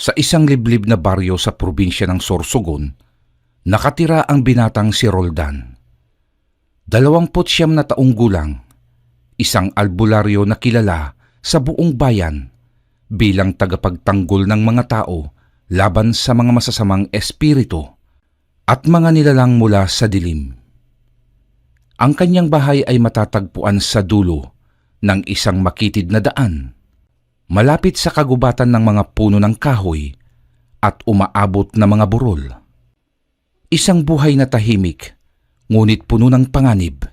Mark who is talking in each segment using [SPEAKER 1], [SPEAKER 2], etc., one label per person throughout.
[SPEAKER 1] Sa isang liblib na baryo sa probinsya ng Sorsogon, nakatira ang binatang si Roldan. 29 na taong gulang, isang albularyo na kilala sa buong bayan bilang tagapagtanggol ng mga tao laban sa mga masasamang espiritu at mga nilalang mula sa dilim. Ang kanyang bahay ay matatagpuan sa dulo ng isang makitid na daan, malapit sa kagubatan ng mga puno ng kahoy at umaabot na mga burol. Isang buhay na tahimik, ngunit puno ng panganib,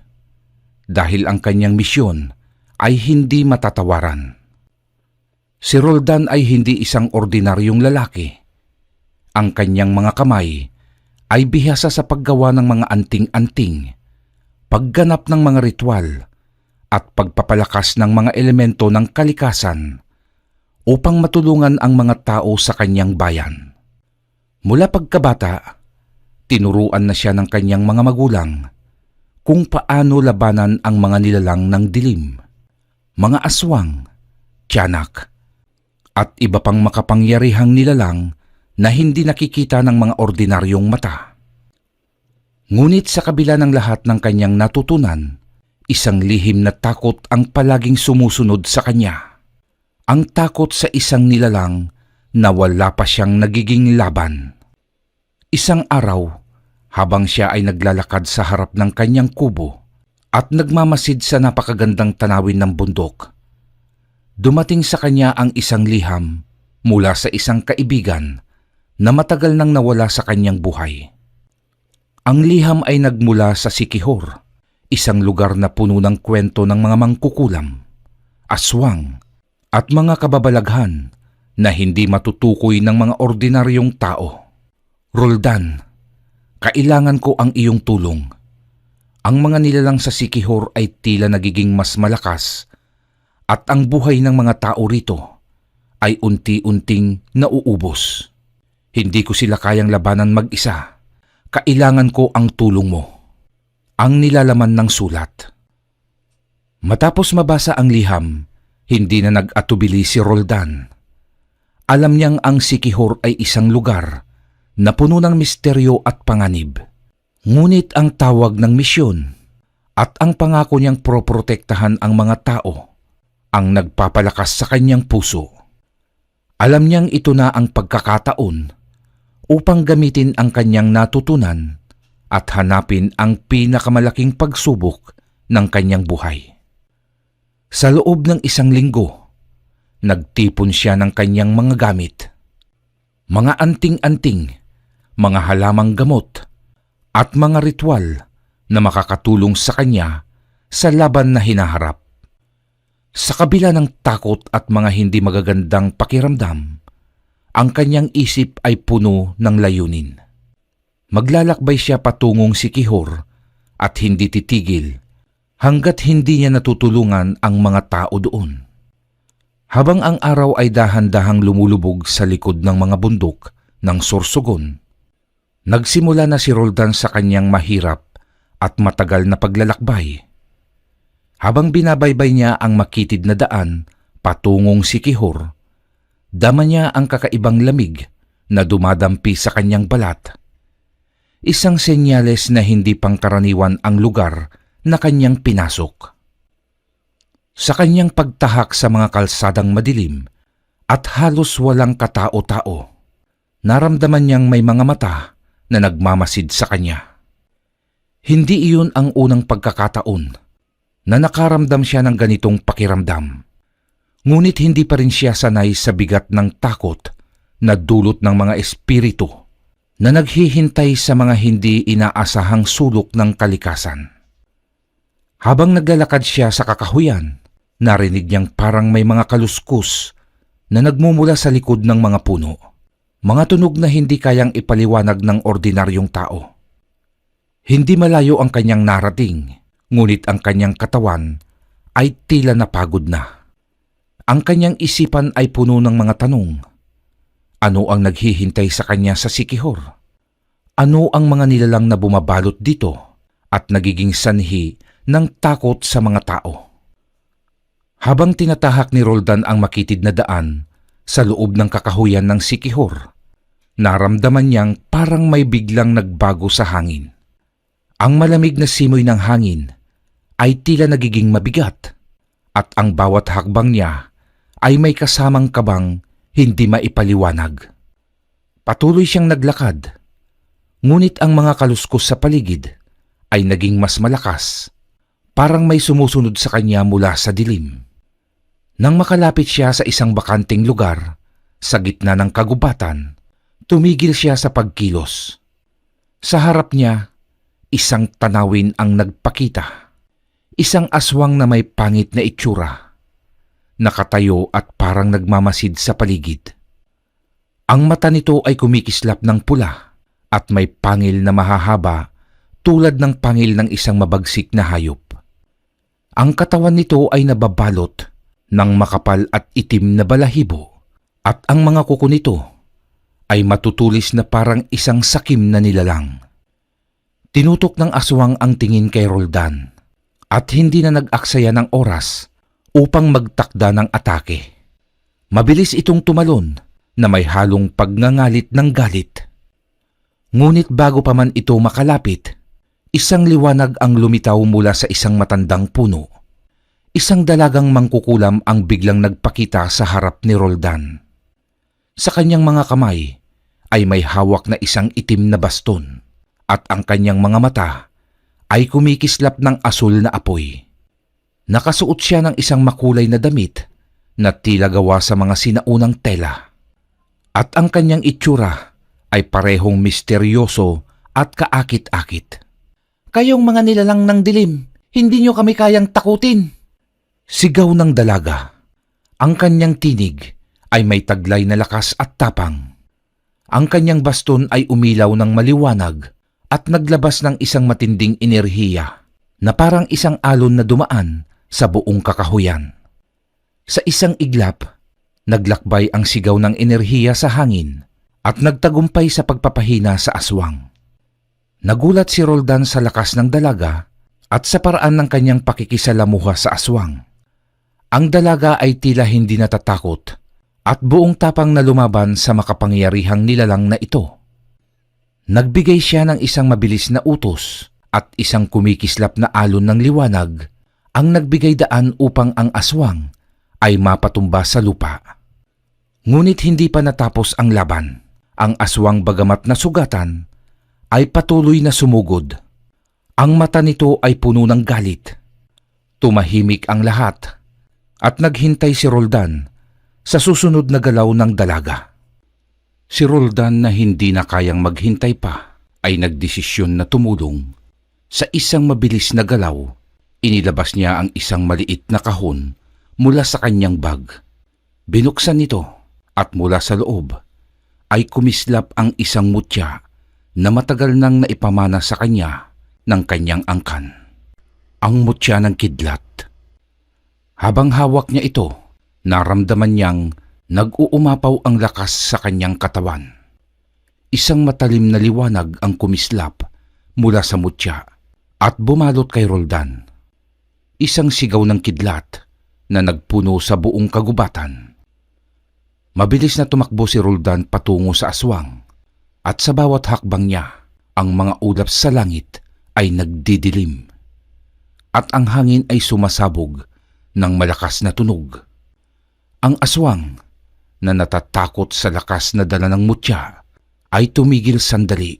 [SPEAKER 1] dahil ang kanyang misyon ay hindi matatawaran. Si Roldan ay hindi isang ordinaryong lalaki. Ang kanyang mga kamay ay bihasa sa paggawa ng mga anting-anting, pagganap ng mga ritual, at pagpapalakas ng mga elemento ng kalikasan upang matulungan ang mga tao sa kanyang bayan. Mula pagkabata, tinuruan na siya ng kanyang mga magulang kung paano labanan ang mga nilalang ng dilim, mga aswang, tiyanak, at iba pang makapangyarihang nilalang na hindi nakikita ng mga ordinaryong mata. Ngunit sa kabila ng lahat ng kanyang natutunan, isang lihim na takot ang palaging sumusunod sa kanya. Ang takot sa isang nilalang na wala pa siyang nagiging laban. Isang araw, habang siya ay naglalakad sa harap ng kanyang kubo at nagmamasid sa napakagandang tanawin ng bundok, dumating sa kanya ang isang liham mula sa isang kaibigan na matagal nang nawala sa kanyang buhay. Ang liham ay nagmula sa Siquijor, isang lugar na puno ng kwento ng mga mangkukulam, aswang, at mga kababalaghan na hindi matutukoy ng mga ordinaryong tao. Roldan, kailangan ko ang iyong tulong. Ang mga nilalang sa Siquijor ay tila nagiging mas malakas at ang buhay ng mga tao rito ay unti-unting nauubos. Hindi ko sila kayang labanan mag-isa. Kailangan ko ang tulong mo. Ang nilalaman ng sulat. Matapos mabasa ang liham, hindi na nag-atubili si Roldan. Alam niyang ang Siquijor ay isang lugar na puno ng misteryo at panganib. Ngunit ang tawag ng misyon at ang pangako niyang proprotektahan ang mga tao ang nagpapalakas sa kanyang puso. Alam niyang ito na ang pagkakataon upang gamitin ang kanyang natutunan at hanapin ang pinakamalaking pagsubok ng kanyang buhay. Sa loob ng isang linggo, nagtipon siya ng kanyang mga gamit, mga anting-anting, mga halamang gamot, at mga ritual na makakatulong sa kanya sa laban na hinaharap. Sa kabila ng takot at mga hindi magagandang pakiramdam, ang kanyang isip ay puno ng layunin. Maglalakbay siya patungong Siquijor at hindi titigil hanggat hindi niya natutulungan ang mga tao doon. Habang ang araw ay dahan-dahang lumulubog sa likod ng mga bundok ng Sorsogon, nagsimula na si Roldan sa kanyang mahirap at matagal na paglalakbay. Habang binabaybay niya ang makitid na daan patungong Siquijor, dama niya ang kakaibang lamig na dumadampi sa kanyang balat. Isang senyales na hindi pangkaraniwan ang lugar na kanyang pinasok. Sa kanyang pagtahak sa mga kalsadang madilim at halos walang katao-tao, naramdaman niyang may mga mata na nagmamasid sa kanya. Hindi iyon ang unang pagkakataon na nakaramdam siya ng ganitong pakiramdam. Ngunit hindi pa rin siya sanay sa bigat ng takot na dulot ng mga espiritu na naghihintay sa mga hindi inaasahang sulok ng kalikasan. Habang naglalakad siya sa kakahuyan, narinig niyang parang may mga kaluskus na nagmumula sa likod ng mga puno. Mga tunog na hindi kayang ipaliwanag ng ordinaryong tao. Hindi malayo ang kanyang narating, ngunit ang kanyang katawan ay tila napagod na. Ang kanyang isipan ay puno ng mga tanong. Ano ang naghihintay sa kanya sa Siquijor? Ano ang mga nilalang na bumabalot dito at nagiging sanhi ng takot sa mga tao? Habang tinatahak ni Roldan ang makitid na daan, Sa loob ng kakahuyan ng sikihor, naramdaman niyang parang may biglang nagbago sa hangin. Ang malamig na simoy ng hangin ay tila nagiging mabigat at ang bawat hakbang niya ay may kasamang kabang hindi maipaliwanag. Patuloy siyang naglakad, ngunit ang mga kaluskos sa paligid ay naging mas malakas, parang may sumusunod sa kanya mula sa dilim. Nang makalapit siya sa isang bakanting lugar sa gitna ng kagubatan, tumigil siya sa pagkilos. Sa harap niya, isang tanawin ang nagpakita. Isang aswang na may pangit na itsura. Nakatayo at parang nagmamasid sa paligid. Ang mata nito ay kumikislap ng pula at may pangil na mahahaba tulad ng pangil ng isang mabagsik na hayop. Ang katawan nito ay nababalot ng makapal at itim na balahibo at ang mga kuko nito ay matutulis na parang isang sakim na nilalang. Tinutok ng aswang ang tingin kay Roldan at hindi na nag-aksaya ng oras upang magtakda ng atake. Mabilis itong tumalon na may halong pagngangalit ng galit. Ngunit bago pa man ito makalapit, isang liwanag ang lumitaw mula sa isang matandang puno. Isang dalagang mangkukulam ang biglang nagpakita sa harap ni Roldan. Sa kanyang mga kamay ay may hawak na isang itim na baston at ang kanyang mga mata ay kumikislap ng asul na apoy. Nakasuot siya ng isang makulay na damit na tila gawa sa mga sinaunang tela. At ang kanyang itsura ay parehong misteryoso at kaakit-akit. "Kayong mga nilalang ng dilim, hindi nyo kami kayang takutin!" Sigaw ng dalaga. Ang kanyang tinig ay may taglay na lakas at tapang. Ang kanyang baston ay umilaw ng maliwanag at naglabas ng isang matinding enerhiya na parang isang alon na dumaan sa buong kakahuyan. Sa isang iglap, naglakbay ang sigaw ng enerhiya sa hangin at nagtagumpay sa pagpapahina sa aswang. Nagulat si Roldan sa lakas ng dalaga at sa paraan ng kanyang pakikisalamuha sa aswang. Ang dalaga ay tila hindi natatakot at buong tapang na lumaban sa makapangyarihang nilalang na ito. Nagbigay siya ng isang mabilis na utos at isang kumikislap na alon ng liwanag ang nagbigay daan upang ang aswang ay mapatumba sa lupa. Ngunit hindi pa natapos ang laban. Ang aswang bagamat nasugatan ay patuloy na sumugod. Ang mata nito ay puno ng galit. Tumahimik ang lahat at naghintay si Roldan sa susunod na galaw ng dalaga. Si Roldan na hindi na kayang maghintay pa ay nagdesisyon na tumulong. Sa isang mabilis na galaw, inilabas niya ang isang maliit na kahon mula sa kanyang bag. Binuksan nito at mula sa loob ay kumislap ang isang mutya na matagal nang naipamana sa kanya ng kanyang angkan. Ang mutya ng kidlat. Habang hawak niya ito, naramdaman niyang nag-uumapaw ang lakas sa kanyang katawan. Isang matalim na liwanag ang kumislap mula sa mutya at bumalot kay Roldan. Isang sigaw ng kidlat na nagpuno sa buong kagubatan. Mabilis na tumakbo si Roldan patungo sa aswang at sa bawat hakbang niya, ang mga ulap sa langit ay nagdidilim at ang hangin ay sumasabog ng malakas na tunog. Ang aswang na natatakot sa lakas na dala ng mutya ay tumigil sandali.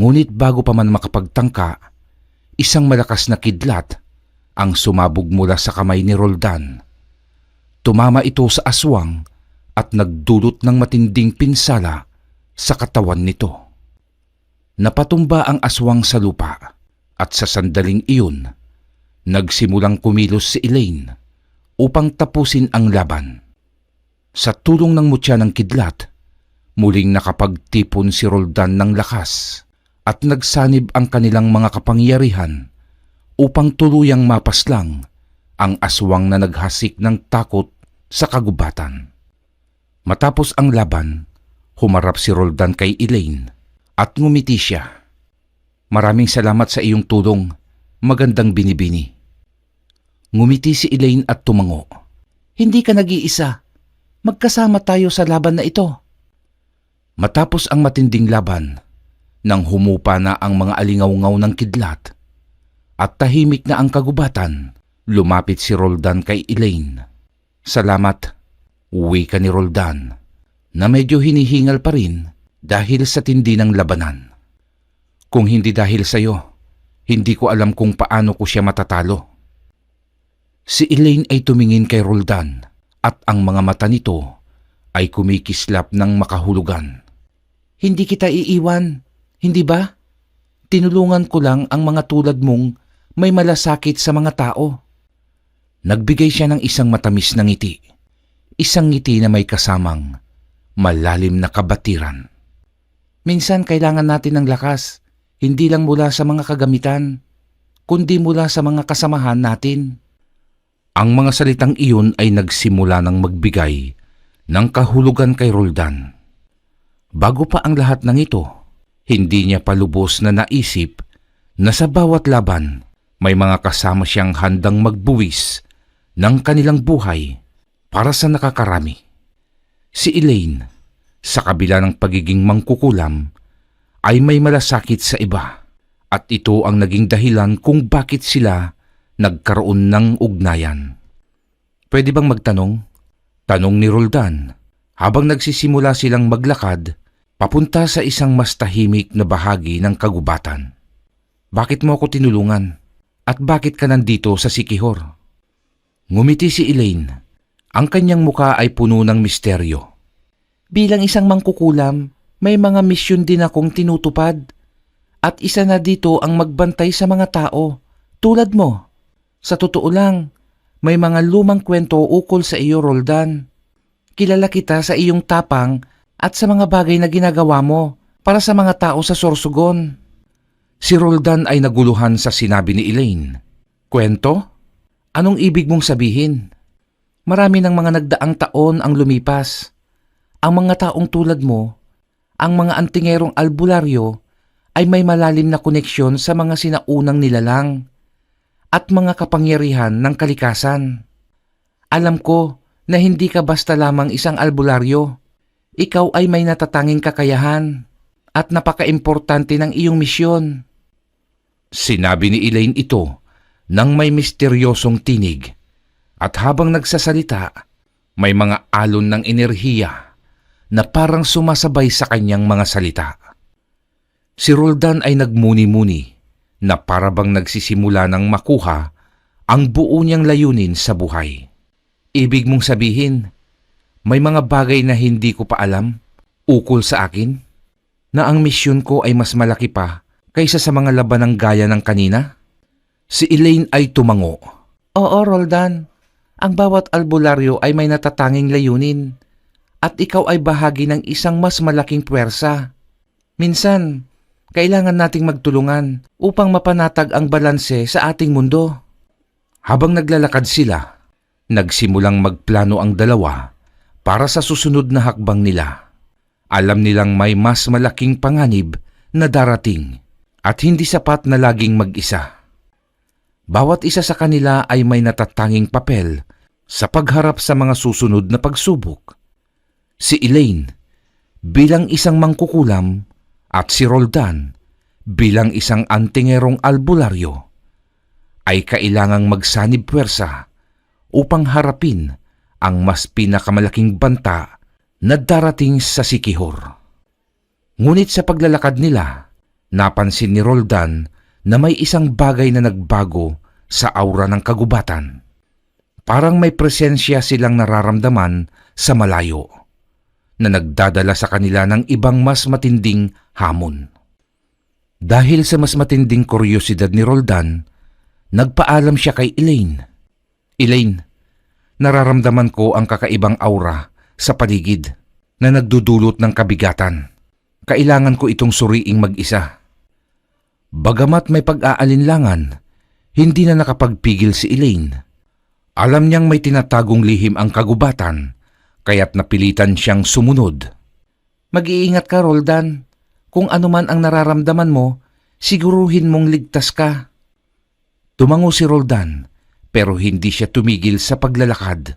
[SPEAKER 1] Ngunit bago pa man makapagtangka, isang malakas na kidlat ang sumabog mula sa kamay ni Roldan. Tumama ito sa aswang at nagdulot ng matinding pinsala sa katawan nito. Napatumba ang aswang sa lupa at sa sandaling iyon, nagsimulang kumilos si Elaine upang tapusin ang laban. Sa tulong ng mutya ng kidlat, muling nakapagtipon si Roldan ng lakas at nagsanib ang kanilang mga kapangyarihan upang tuluyang mapaslang ang aswang na naghasik ng takot sa kagubatan. Matapos ang laban, humarap si Roldan kay Elaine at ngumiti siya. "Maraming salamat sa iyong tulong, magandang binibini." Ngumiti si Elaine at tumango. "Hindi ka nag-iisa. Magkasama tayo sa laban na ito. Matapos ang matinding laban, nang humupa na ang mga alingaw-ngaw ng kidlat at tahimik na ang kagubatan, lumapit si Roldan kay Elaine. Salamat, wika ni Roldan, na medyo hinihingal pa rin dahil sa tindi ng labanan. Kung hindi dahil sa'yo, hindi ko alam kung paano ko siya matatalo. Si Elaine ay tumingin kay Roldan at ang mga mata nito ay kumikislap ng makahulugan. Hindi kita iiwan, hindi ba? Tinulungan ko lang ang mga tulad mong may malasakit sa mga tao. Nagbigay siya ng isang matamis na ngiti. Isang ngiti na may kasamang malalim na kabatiran. Minsan kailangan natin ng lakas, hindi lang mula sa mga kagamitan, kundi mula sa mga kasamahan natin. Ang mga salitang iyon ay nagsimula ng magbigay ng kahulugan kay Roldan. Bago pa ang lahat ng ito, hindi niya palubos na naisip na sa bawat laban may mga kasama siyang handang magbuwis ng kanilang buhay para sa nakakarami. Si Elaine, sa kabila ng pagiging mangkukulam, ay may malasakit sa iba at ito ang naging dahilan kung bakit sila nagkaroon ng ugnayan. Pwede bang magtanong? Tanong ni Roldan habang nagsisimula silang maglakad papunta sa isang mas tahimik na bahagi ng kagubatan. Bakit mo ako tinulungan? At bakit ka nandito sa Sikihor? Ngumiti si Elaine. Ang kanyang muka ay puno ng misteryo. Bilang isang mangkukulam, may mga misyon din akong tinutupad. At isa na dito ang magbantay sa mga tao, tulad mo. Sa totoo lang, may mga lumang kwento ukol sa iyo, Roldan. Kilala kita sa iyong tapang at sa mga bagay na ginagawa mo para sa mga tao sa Sorsogon. Si Roldan ay naguluhan sa sinabi ni Elaine. Kwento? Anong ibig mong sabihin? Marami ng mga nagdaang taon ang lumipas. Ang mga taong tulad mo, ang mga antingerong albularyo, ay may malalim na koneksyon sa mga sinaunang nilalang at mga kapangyarihan ng kalikasan. Alam ko na hindi ka basta lamang isang albularyo. Ikaw ay may natatanging kakayahan at napaka-importante ng iyong misyon. Sinabi ni Elaine ito nang may misteryosong tinig at habang nagsasalita, may mga alon ng enerhiya na parang sumasabay sa kanyang mga salita. Si Roldan ay nagmuni-muni na parabang nagsisimula ng makuha ang buo niyang layunin sa buhay. Ibig mong sabihin, may mga bagay na hindi ko pa alam ukol sa akin? Na ang misyon ko ay mas malaki pa kaysa sa mga labanang gaya ng kanina? Si Elaine ay tumango. Oo, Roldan. Ang bawat albularyo ay may natatanging layunin at ikaw ay bahagi ng isang mas malaking puwersa. Minsan, kailangan nating magtulungan upang mapanatag ang balanse sa ating mundo. Habang naglalakad sila, nagsimulang magplano ang dalawa para sa susunod na hakbang nila. Alam nilang may mas malaking panganib na darating at hindi sapat na laging mag-isa. Bawat isa sa kanila ay may natatanging papel sa pagharap sa mga susunod na pagsubok. Si Elaine bilang isang mangkukulam at si Roldan bilang isang antingerong albularyo ay kailangang magsanib puwersa upang harapin ang mas pinakamalaking banta na darating sa Sikihor. Ngunit sa paglalakad nila, napansin ni Roldan na may isang bagay na nagbago sa aura ng kagubatan. Parang may presensya silang nararamdaman sa malayo na nagdadala sa kanila ng ibang mas matinding hamon. Dahil sa mas matinding kuryosidad ni Roldan, nagpaalam siya kay Elaine. Elaine, nararamdaman ko ang kakaibang aura sa paligid na nagdudulot ng kabigatan. Kailangan ko itong suriing mag-isa. Bagamat may pag-aalinlangan, hindi na nakapagpigil si Elaine. Alam niyang may tinatagong lihim ang kagubatan, kaya't napilitan siyang sumunod. Mag-iingat ka, Roldan. Kung ano man ang nararamdaman mo, siguruhin mong ligtas ka. Tumango si Roldan, pero hindi siya tumigil sa paglalakad.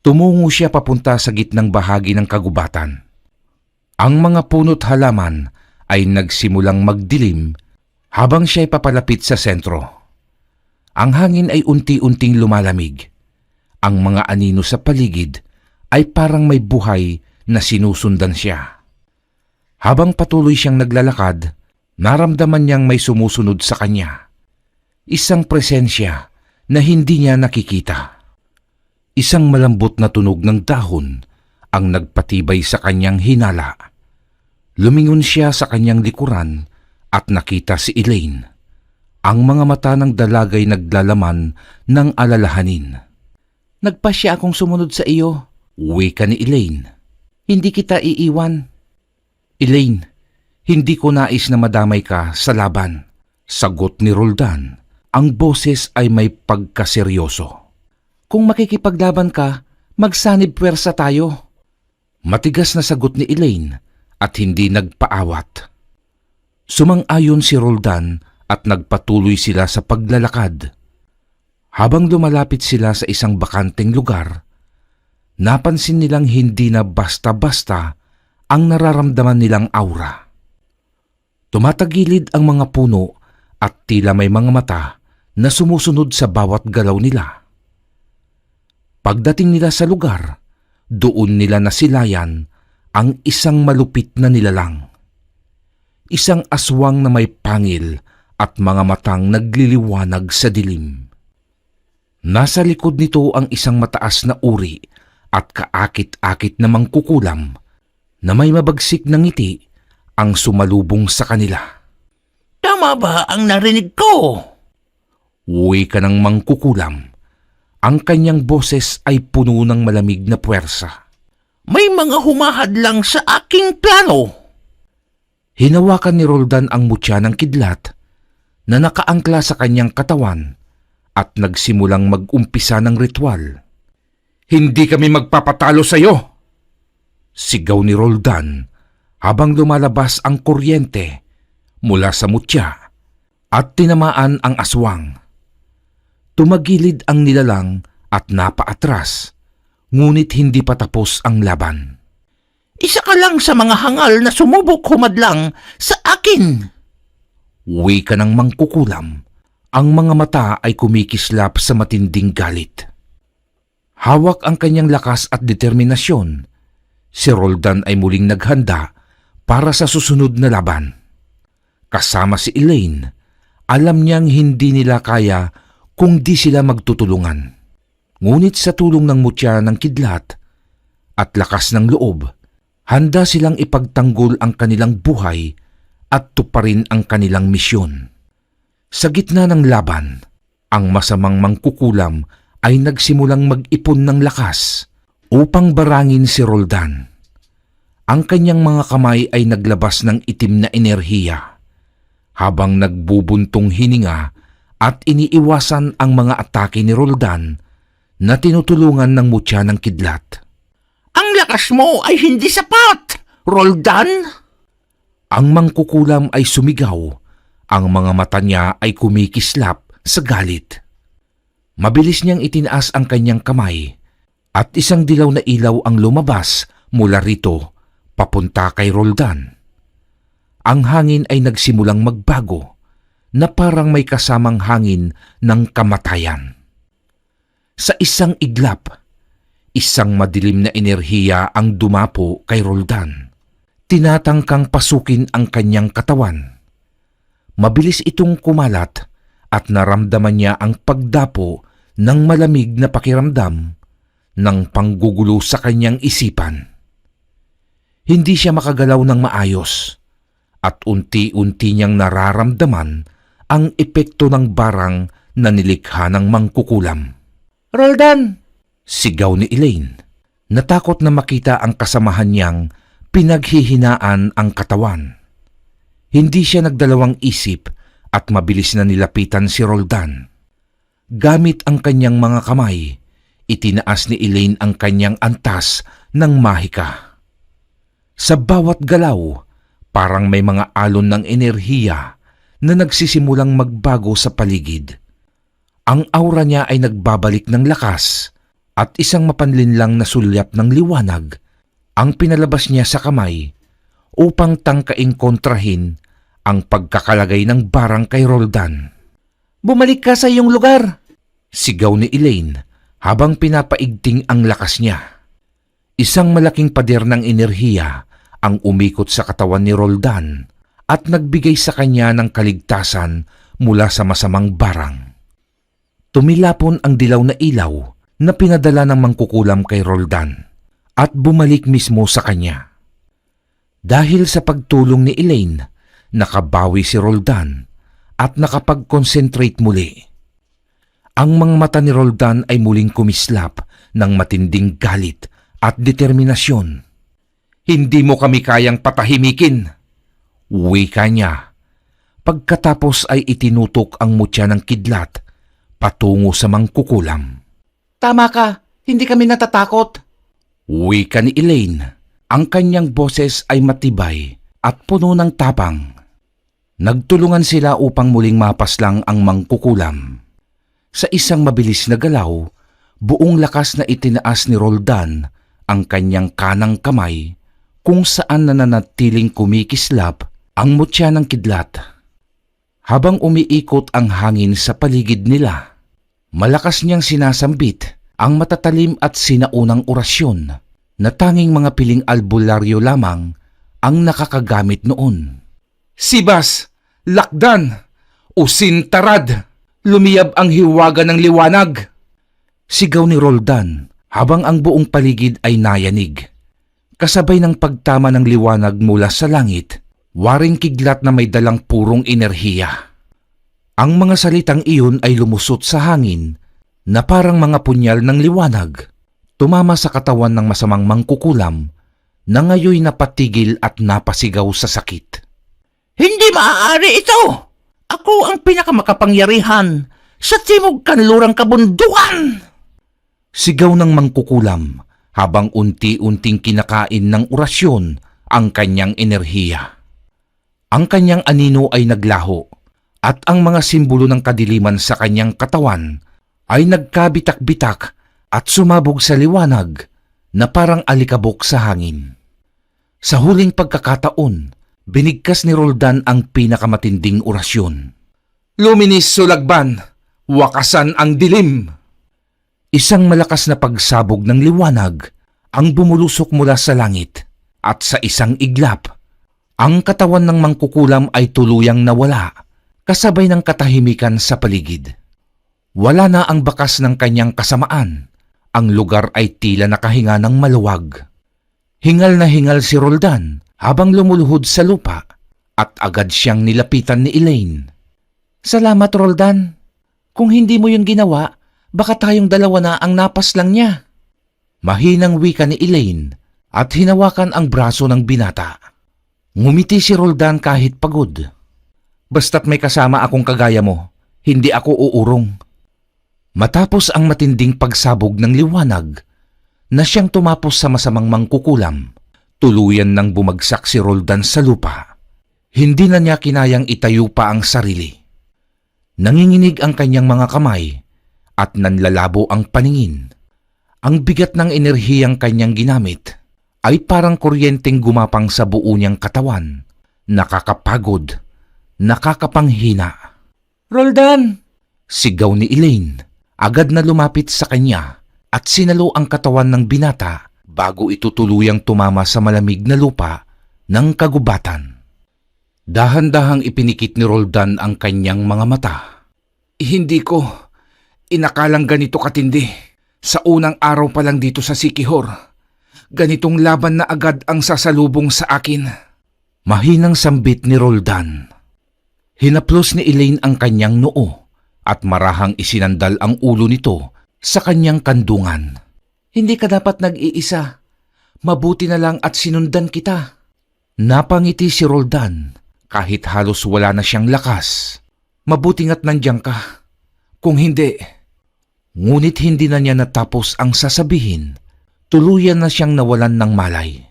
[SPEAKER 1] Tumungo siya papunta sa gitnang bahagi ng kagubatan. Ang mga puno't halaman ay nagsimulang magdilim habang siya'y papalapit sa sentro. Ang hangin ay unti-unting lumalamig. Ang mga anino sa paligid ay parang may buhay na sinusundan siya. Habang patuloy siyang naglalakad, naramdaman niyang may sumusunod sa kanya. Isang presensya na hindi niya nakikita. Isang malambot na tunog ng dahon ang nagpatibay sa kanyang hinala. Lumingon siya sa kanyang likuran at nakita si Elaine. Ang mga mata ng dalagay naglalaman ng alalahanin. "Nagpasya akong sumunod sa iyo," wika ni Elaine. "Hindi kita iiwan." "Elaine, hindi ko nais na madamay ka sa laban," sagot ni Roldan. Ang boses ay may pagkaseryoso. "Kung makikipaglaban ka, magsanib puwersa tayo." Matigas na sagot ni Elaine at hindi nagpaawat. Sumang-ayon si Roldan at nagpatuloy sila sa paglalakad. Habang lumalapit sila sa isang bakanteng lugar, napansin nilang hindi na basta-basta ang nararamdaman nilang aura. Tumatagilid ang mga puno at tila may mga mata na sumusunod sa bawat galaw nila. Pagdating nila sa lugar, doon nila nasilayan ang isang malupit na nilalang. Isang aswang na may pangil at mga matang nagliliwanag sa dilim. Nasa likod nito ang isang mataas na uri at kaakit-akit na mangkukulam na may mabagsik na ngiti ang sumalubong sa kanila.
[SPEAKER 2] Tama ba ang narinig ko?
[SPEAKER 1] Uwi ka ng mangkukulam. Ang kanyang boses ay puno ng malamig na puwersa.
[SPEAKER 2] May mga humahadlang sa aking plano.
[SPEAKER 1] Hinawakan ni Roldan ang mutya ng kidlat na nakaangkla sa kanyang katawan at nagsimulang mag-umpisa ng ritual. "Hindi kami magpapatalo sa iyo!" Sigaw ni Roldan habang lumalabas ang kuryente mula sa mutya at tinamaan ang aswang. Tumagilid ang nilalang at napaatras, ngunit hindi pa tapos ang laban.
[SPEAKER 2] Isa ka lang sa mga hangal na sumubok humadlang sa akin.
[SPEAKER 1] Uwi ka ng mangkukulam. Ang mga mata ay kumikislap sa matinding galit. Hawak ang kanyang lakas at determinasyon. Si Roldan ay muling naghanda para sa susunod na laban. Kasama si Elaine, alam niyang hindi nila kaya kung di sila magtutulungan. Ngunit sa tulong ng mutya ng kidlat at lakas ng loob, handa silang ipagtanggol ang kanilang buhay at tuparin ang kanilang misyon. Sa gitna ng laban, ang masamang mangkukulam ay nagsimulang mag-ipon ng lakas upang barangin si Roldan. Ang kanyang mga kamay ay naglabas ng itim na enerhiya habang nagbubuntong hininga at iniiwasan ang mga atake ni Roldan na tinutulungan ng mutya ng kidlat.
[SPEAKER 2] Ang lakas mo ay hindi sapat, Roldan!
[SPEAKER 1] Ang mangkukulam ay sumigaw. Ang mga mata niya ay kumikislap sa galit. Mabilis niyang itinaas ang kanyang kamay at isang dilaw na ilaw ang lumabas mula rito papunta kay Roldan. Ang hangin ay nagsimulang magbago na parang may kasamang hangin ng kamatayan. Sa isang iglap, isang madilim na enerhiya ang dumapo kay Roldan. Tinatangkang pasukin ang kanyang katawan. Mabilis itong kumalat at naramdaman niya ang pagdapo ng malamig na pakiramdam ng panggugulo sa kanyang isipan. Hindi siya makagalaw ng maayos at unti-unti niyang nararamdaman ang epekto ng barang na nilikha ng mangkukulam.
[SPEAKER 2] Roldan!
[SPEAKER 1] Sigaw ni Elaine. Natakot na makita ang kasamahan niyang pinaghihinaan ang katawan. Hindi siya nagdalawang isip at mabilis na nilapitan si Roldan. Gamit ang kanyang mga kamay, itinaas ni Elaine ang kanyang antas ng mahika. Sa bawat galaw, parang may mga alon ng enerhiya na nagsisimulang magbago sa paligid. Ang aura niya ay nagbabalik ng lakas, at isang mapanlinlang na sulyap ng liwanag ang pinalabas niya sa kamay upang tangkaing kontrahin ang pagkakalagay ng barang kay Roldan.
[SPEAKER 2] Bumalik ka sa iyong lugar!
[SPEAKER 1] Sigaw ni Elaine habang pinapaigting ang lakas niya. Isang malaking pader ng enerhiya ang umikot sa katawan ni Roldan at nagbigay sa kanya ng kaligtasan mula sa masamang barang. Tumilapon ang dilaw na ilaw na pinadala ng mangkukulam kay Roldan at bumalik mismo sa kanya. Dahil sa pagtulong ni Elaine, nakabawi si Roldan at nakapag-concentrate muli. Ang mga mata ni Roldan ay muling kumislap ng matinding galit at determinasyon. Hindi mo kami kayang patahimikin, wika niya. Pagkatapos ay itinutok ang mutya ng kidlat patungo sa mangkukulam.
[SPEAKER 2] Tama ka, hindi kami natatakot.
[SPEAKER 1] Wika ni Elaine. Ang kanyang boses ay matibay at puno ng tapang. Nagtulungan sila upang muling mapaslang ang mangkukulam. Sa isang mabilis na galaw, buong lakas na itinaas ni Roldan ang kanyang kanang kamay kung saan nananatiling kumikislap ang mutya ng kidlat. Habang umiikot ang hangin sa paligid nila, malakas niyang sinasambit ang matatalim at sinaunang orasyon na tanging mga piling albularyo lamang ang nakakagamit noon. Sibas! Lakdan! Usintarad! Lumiyab ang hiwaga ng liwanag! Sigaw ni Roldan habang ang buong paligid ay nayanig. Kasabay ng pagtama ng liwanag mula sa langit, waring kidlat na may dalang purong enerhiya. Ang mga salitang iyon ay lumusot sa hangin na parang mga punyal ng liwanag, tumama sa katawan ng masamang mangkukulam na ngayoy napatigil at napasigaw sa sakit.
[SPEAKER 2] Hindi maaari ito! Ako ang pinakamakapangyarihan sa timog kanlurang kabunduan!
[SPEAKER 1] Sigaw ng mangkukulam habang unti-unting kinakain ng orasyon ang kanyang enerhiya. Ang kanyang anino ay naglaho at ang mga simbolo ng kadiliman sa kanyang katawan ay nagkabitak-bitak at sumabog sa liwanag na parang alikabok sa hangin. Sa huling pagkakataon, binigkas ni Roldan ang pinakamatinding orasyon. Luminis sulagban, wakasan ang dilim. Isang malakas na pagsabog ng liwanag ang bumulusok mula sa langit at sa isang iglap, ang katawan ng mangkukulam ay tuluyang nawala kasabay ng katahimikan sa paligid. Wala na ang bakas ng kanyang kasamaan. Ang lugar ay tila nakahinga ng maluwag. Hingal na hingal si Roldan habang lumuluhod sa lupa at agad siyang nilapitan ni Elaine. Salamat, Roldan. Kung hindi mo yun ginawa, baka tayong dalawa na ang napaslang niya. Mahinang wika ni Elaine at hinawakan ang braso ng binata. Ngumiti si Roldan kahit pagod. Basta't may kasama akong kagaya mo, hindi ako uurong. Matapos ang matinding pagsabog ng liwanag na siyang tumapos sa masamang mangkukulam, tuluyan nang bumagsak si Roldan sa lupa. Hindi na niya kinayang itayo pa ang sarili. Nanginginig ang kanyang mga kamay at nanlalabo ang paningin. Ang bigat ng enerhiyang kanyang ginamit ay parang kuryenteng gumapang sa buo niyang katawan. Nakakapagod, nakakapanghina. Roldan! Sigaw ni Elaine. Agad na lumapit sa kanya at sinalo ang katawan ng binata bago ito tuluyang tumama sa malamig na lupa ng kagubatan. Dahan-dahang ipinikit ni Roldan ang kanyang mga mata. Hindi ko inakalang ganito katindi. Sa unang araw pa lang dito sa Sikihor, ganitong laban na agad ang sasalubong sa akin. Mahinang sambit ni Roldan. Hinaplos ni Elaine ang kanyang noo at marahang isinandal ang ulo nito sa kanyang kandungan. Hindi ka dapat nag-iisa. Mabuti na lang at sinundan kita. Napangiti si Roldan kahit halos wala na siyang lakas. Mabuti nga't nandiyan ka. Kung hindi... Ngunit hindi na niya natapos ang sasabihin. Tuluyan na siyang nawalan ng malay.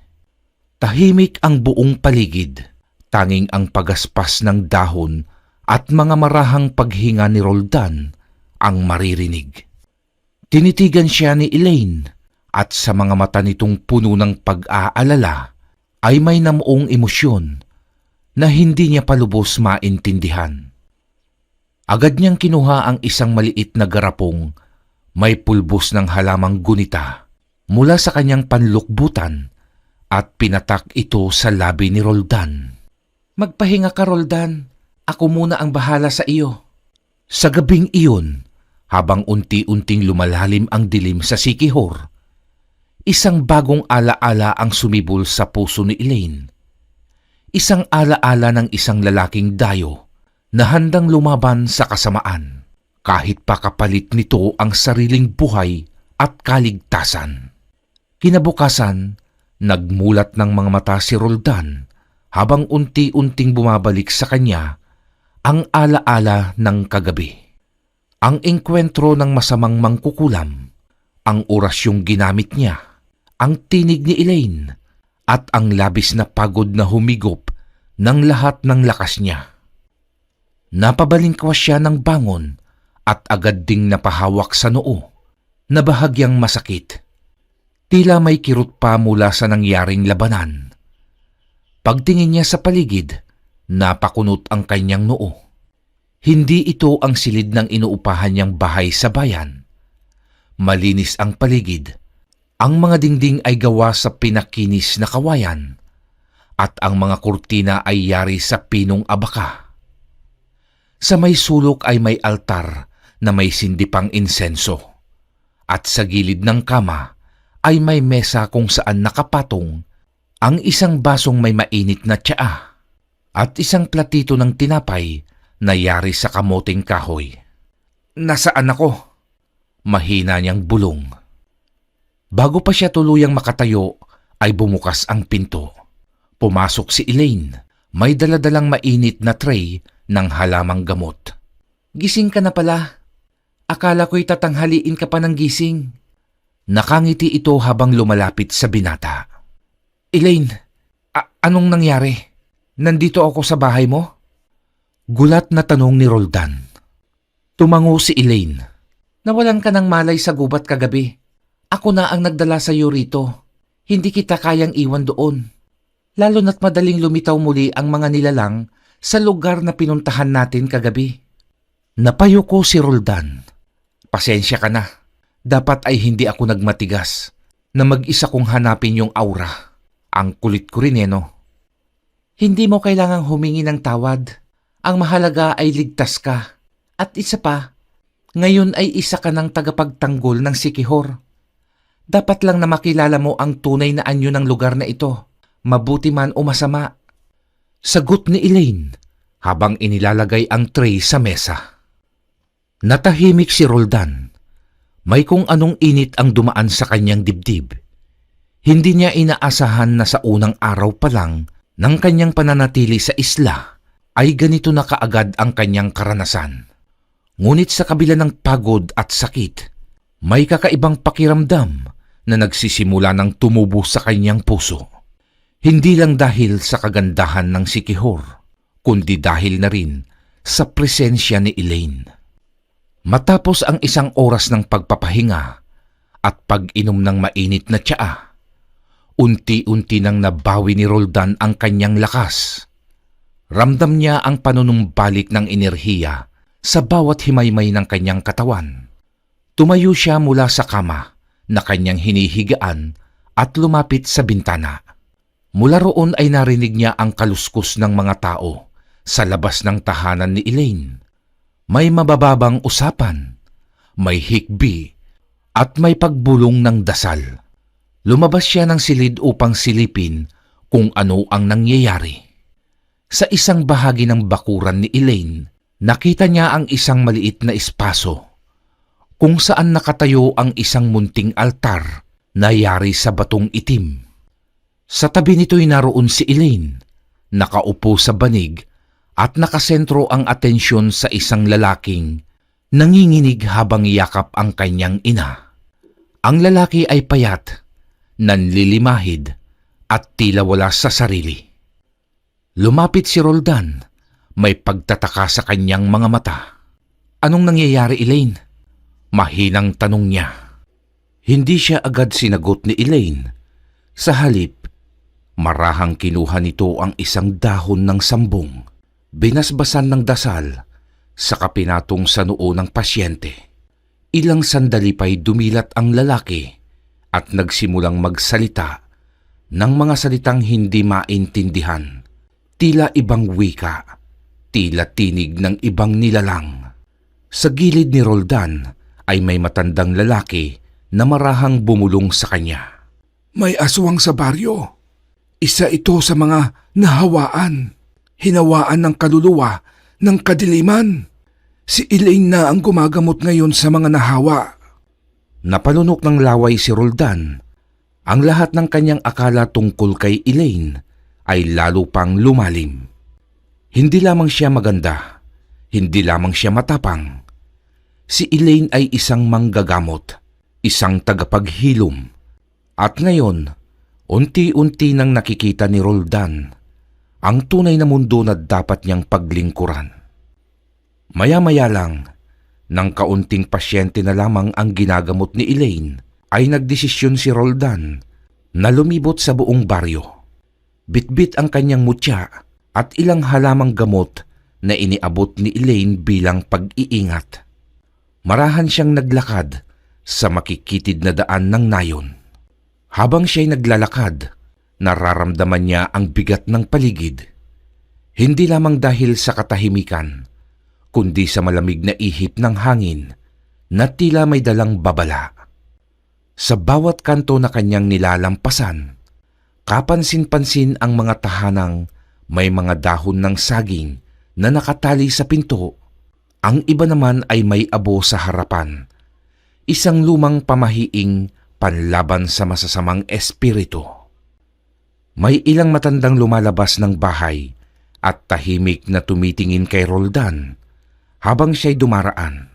[SPEAKER 1] Tahimik ang buong paligid. Tanging ang pagaspas ng dahon at mga marahang paghinga ni Roldan ang maririnig. Tinitigan siya ni Elaine at sa mga mata nitong puno ng pag-aalala ay may namuong emosyon na hindi niya palubos maintindihan. Agad niyang kinuha ang isang maliit na garapong may pulbos ng halamang gunita mula sa kanyang panlukbutan at pinatak ito sa labi ni Roldan. "Magpahinga ka, Roldan. Ako muna ang bahala sa iyo." Sa gabing iyon, habang unti-unting lumalalim ang dilim sa Siquijor, isang bagong alaala ang sumibol sa puso ni Elaine. Isang alaala ng isang lalaking dayo na handang lumaban sa kasamaan, kahit pa kapalit nito ang sariling buhay at kaligtasan. Kinabukasan, nagmulat ng mga mata si Roldan habang unti-unting bumabalik sa kanya ang alaala ng kagabi. Ang engkwentro ng masamang mangkukulam, ang orasyong ginamit niya, ang tinig ni Elaine, at ang labis na pagod na humigop ng lahat ng lakas niya. Napabalingkwas siya ng bangon at agad ding napahawak sa noo na bahagyang masakit. Tila may kirot pa mula sa nangyaring labanan. Pagtingin niya sa paligid, napakunot ang kanyang noo. Hindi ito ang silid ng inuupahan niyang bahay sa bayan. Malinis ang paligid. Ang mga dingding ay gawa sa pinakinis na kawayan at ang mga kurtina ay yari sa pinong abaka. Sa may sulok ay may altar na may sindipang insenso at sa gilid ng kama ay may mesa kung saan nakapatong ang isang basong may mainit na tsaa at isang platito ng tinapay na yari sa kamoting kahoy. "Nasaan ako?" Mahina niyang bulong. Bago pa siya tuluyang makatayo, ay bumukas ang pinto. Pumasok si Elaine. May daladalang mainit na tray ng halamang gamot. "Gising ka na pala. Akala ko'y tatanghaliin ka pa ng gising." Nakangiti ito habang lumalapit sa binata. "Elaine, anong nangyari? Nandito ako sa bahay mo?" Gulat na tanong ni Roldan. Tumango si Elaine. "Nawalan ka ng malay sa gubat kagabi. Ako na ang nagdala sa iyo rito. Hindi kita kayang iwan doon. Lalo na't madaling lumitaw muli ang mga nilalang sa lugar na pinuntahan natin kagabi." Napayuko si Roldan. "Pasensya ka na. Dapat ay hindi ako nagmatigas na mag-isa kong hanapin yung aura. Ang kulit ko rin no?" "Hindi mo kailangang humingi ng tawad. Ang mahalaga ay ligtas ka. At isa pa, ngayon ay isa ka ng tagapagtanggol ng Siquijor. Dapat lang na makilala mo ang tunay na anyo ng lugar na ito, mabuti man o masama." Sagot ni Elaine habang inilalagay ang tray sa mesa. Natahimik si Roldan. May kung anong init ang dumaan sa kanyang dibdib. Hindi niya inaasahan na sa unang araw pa lang ng kanyang pananatili sa isla ay ganito na kaagad ang kanyang karanasan. Ngunit sa kabila ng pagod at sakit, may kakaibang pakiramdam na nagsisimula ng tumubo sa kanyang puso. Hindi lang dahil sa kagandahan ng Siquijor, kundi dahil na rin sa presensya ni Elaine. Matapos ang isang oras ng pagpapahinga at pag-inom ng mainit na tsaa, unti-unti nang nabawi ni Roldan ang kanyang lakas. Ramdam niya ang panunumbalik ng enerhiya sa bawat himaymay ng kanyang katawan. Tumayo siya mula sa kama na kanyang hinihigaan at lumapit sa bintana. Mula roon ay narinig niya ang kaluskos ng mga tao sa labas ng tahanan ni Elaine. May mabababang usapan, may hikbi, at may pagbulong ng dasal. Lumabas siya ng silid upang silipin kung ano ang nangyayari. Sa isang bahagi ng bakuran ni Elaine, nakita niya ang isang maliit na espaso kung saan nakatayo ang isang munting altar na yari sa batong itim. Sa tabi nito'y naroon si Elaine, nakaupo sa banig at nakasentro ang atensyon sa isang lalaking nanginginig habang yakap ang kanyang ina. Ang lalaki ay payat, nanlilimahid at tila wala sa sarili. Lumapit si Roldan, may pagtataka sa kanyang mga mata. "Anong nangyayari, Elaine?" Mahinang tanong niya. Hindi siya agad sinagot ni Elaine. Sa halip, marahang kinuha nito ang isang dahon ng sambong, binasbasan ng dasal, saka pinatong sa noo ng pasyente. Ilang sandali pa'y dumilat ang lalaki at nagsimulang magsalita ng mga salitang hindi maintindihan. Tila ibang wika, tila tinig ng ibang nilalang. Sa gilid ni Roldan ay may matandang lalaki na marahang bumulong sa kanya.
[SPEAKER 3] May aswang sa baryo. Isa ito sa mga nahawaan. Hinawaan ng kaluluwa ng kadiliman. Si Elaine na ang gumagamot ngayon sa mga nahawa.
[SPEAKER 1] Napalunok ng laway si Roldan. Ang lahat ng kanyang akala tungkol kay Elaine ay lalo pang lumalim. Hindi lamang siya maganda, hindi lamang siya matapang. Si Elaine ay isang manggagamot, isang tagapaghilom. At ngayon, unti-unti nang nakikita ni Roldan ang tunay na mundo na dapat niyang paglingkuran. Maya-maya lang, nang kaunting pasyente na lamang ang ginagamot ni Elaine, ay nagdesisyon si Roldan na lumibot sa buong baryo. Bitbit ang kanyang mutya at ilang halamang gamot na iniabot ni Elaine bilang pag-iingat. Marahan siyang naglakad sa makikitid na daan ng nayon. Habang siya'y naglalakad, nararamdaman niya ang bigat ng paligid. Hindi lamang dahil sa katahimikan, kundi sa malamig na ihip ng hangin na tila may dalang babala. Sa bawat kanto na kanyang nilalampasan, kapansin-pansin ang mga tahanang may mga dahon ng saging na nakatali sa pinto. Ang iba naman ay may abo sa harapan, isang lumang pamahiing panlaban sa masasamang espiritu. May ilang matandang lumalabas ng bahay at tahimik na tumitingin kay Roldan habang siya'y dumaraan.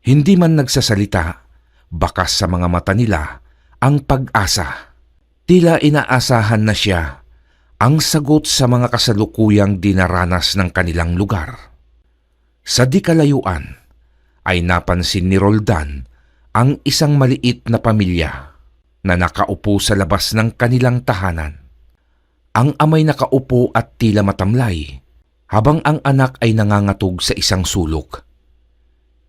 [SPEAKER 1] Hindi man nagsasalita, bakas sa mga mata nila ang pag-asa. Tila inaasahan na siya ang sagot sa mga kasalukuyang dinaranas ng kanilang lugar. Sa di kalayuan ay napansin ni Roldan ang isang maliit na pamilya na nakaupo sa labas ng kanilang tahanan. Ang amay nakaupo at tila matamlay, habang ang anak ay nangangatog sa isang sulok.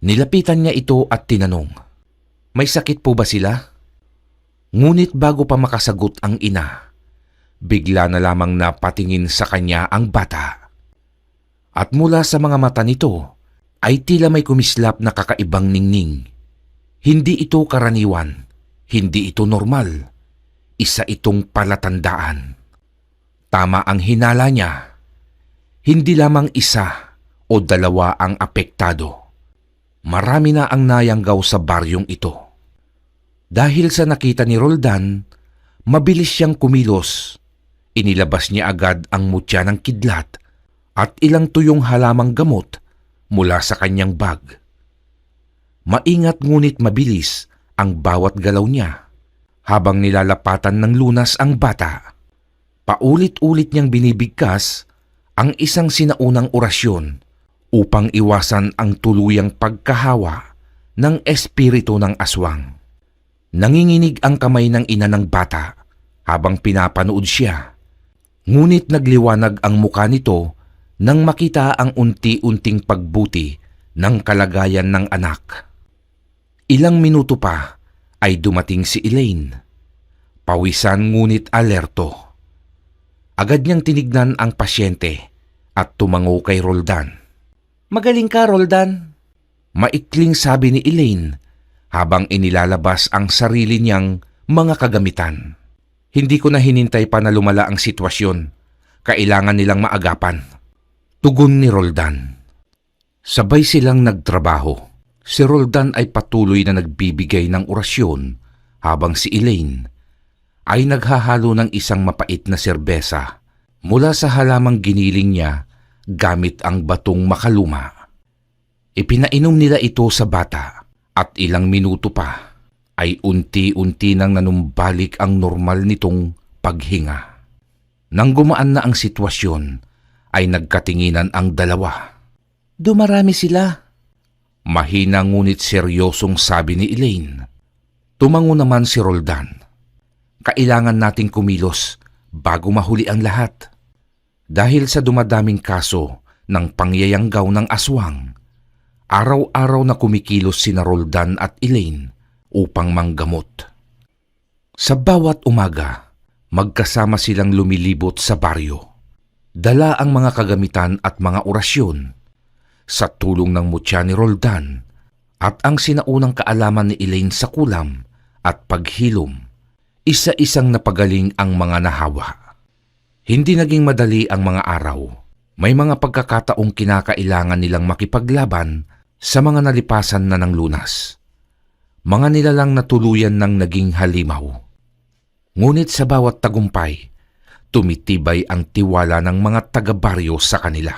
[SPEAKER 1] Nilapitan niya ito at tinanong, "May sakit po ba sila?" Ngunit bago pa makasagot ang ina, bigla na lamang napatingin sa kanya ang bata. At mula sa mga mata nito ay tila may kumislap na kakaibang ningning. Hindi ito karaniwan, hindi ito normal. Isa itong palatandaan. Tama ang hinala niya. Hindi lamang isa o dalawa ang apektado. Marami na ang nayanggaw sa baryong ito. Dahil sa nakita ni Roldan, mabilis siyang kumilos. Inilabas niya agad ang mutya ng kidlat at ilang tuyong halamang gamot mula sa kanyang bag. Maingat ngunit mabilis ang bawat galaw niya habang nilalapatan ng lunas ang bata. Paulit-ulit niyang binibigkas ang isang sinaunang orasyon upang iwasan ang tuluyang pagkahawa ng espiritu ng aswang. Nanginginig ang kamay ng ina ng bata habang pinapanood siya. Ngunit nagliwanag ang muka nito nang makita ang unti-unting pagbuti ng kalagayan ng anak. Ilang minuto pa ay dumating si Elaine. Pawisan ngunit alerto. Agad niyang tinignan ang pasyente at tumango kay Roldan. "Magaling ka, Roldan," maikling sabi ni Elaine habang inilalabas ang sarili niyang mga kagamitan. "Hindi ko na hinintay pa na lumala ang sitwasyon. Kailangan nilang maagapan," tugon ni Roldan. Sabay silang nagtrabaho. Si Roldan ay patuloy na nagbibigay ng orasyon habang si Elaine ay naghahalo ng isang mapait na serbesa mula sa halamang giniling niya gamit ang batong makaluma. Ipinainom nila ito sa bata at ilang minuto pa ay unti-unti nang nanumbalik ang normal nitong paghinga. Nang gumaan na ang sitwasyon ay nagkatinginan ang dalawa. "Dumarami sila," mahina ngunit seryosong sabi ni Elaine. Tumango naman si Roldan. Kailangan nating kumilos bago mahuli ang lahat. Dahil sa dumadaming kaso ng pangyayanggaw ng aswang, araw-araw na kumikilos sina Roldan at Elaine upang manggamot. Sa bawat umaga, magkasama silang lumilibot sa baryo. Dala ang mga kagamitan at mga orasyon. Sa tulong ng mutya ni Roldan at ang sinaunang kaalaman ni Elaine sa kulam at paghilom, isa-isang napagaling ang mga nahawa. Hindi naging madali ang mga araw. May mga pagkakataong kinakailangan nilang makipaglaban sa mga nalipasan na ng lunas. Mga nilalang na tuluyan ng naging halimaw. Ngunit sa bawat tagumpay, tumitibay ang tiwala ng mga taga-baryo sa kanila.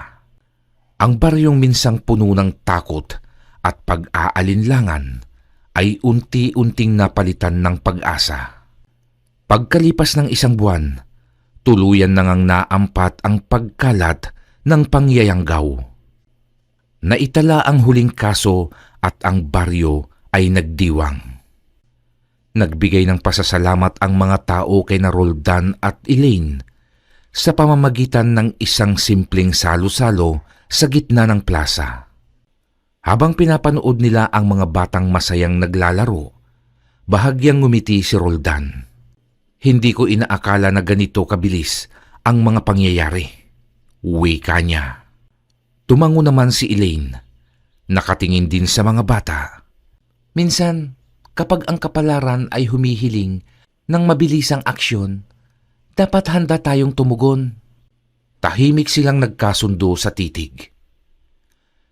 [SPEAKER 1] Ang baryong minsang puno ng takot at pag-aalinlangan ay unti-unting napalitan ng pag-asa. Pagkalipas ng isang buwan, tuluyan nang naampat ang pagkalat ng pangyayanggaw. Naitala ang huling kaso at ang baryo ay nagdiwang. Nagbigay ng pasasalamat ang mga tao kay na Roldan at Elaine sa pamamagitan ng isang simpleng salo-salo sa gitna ng plaza. Habang pinapanood nila ang mga batang masayang naglalaro, bahagyang ngumiti si Roldan. Hindi ko inaakala na ganito kabilis ang mga pangyayari. Wika niya. Tumango naman si Elaine. Nakatingin din sa mga bata. Minsan, kapag ang kapalaran ay humihiling ng mabilisang aksyon, dapat handa tayong tumugon. Tahimik silang nagkasundo sa titig.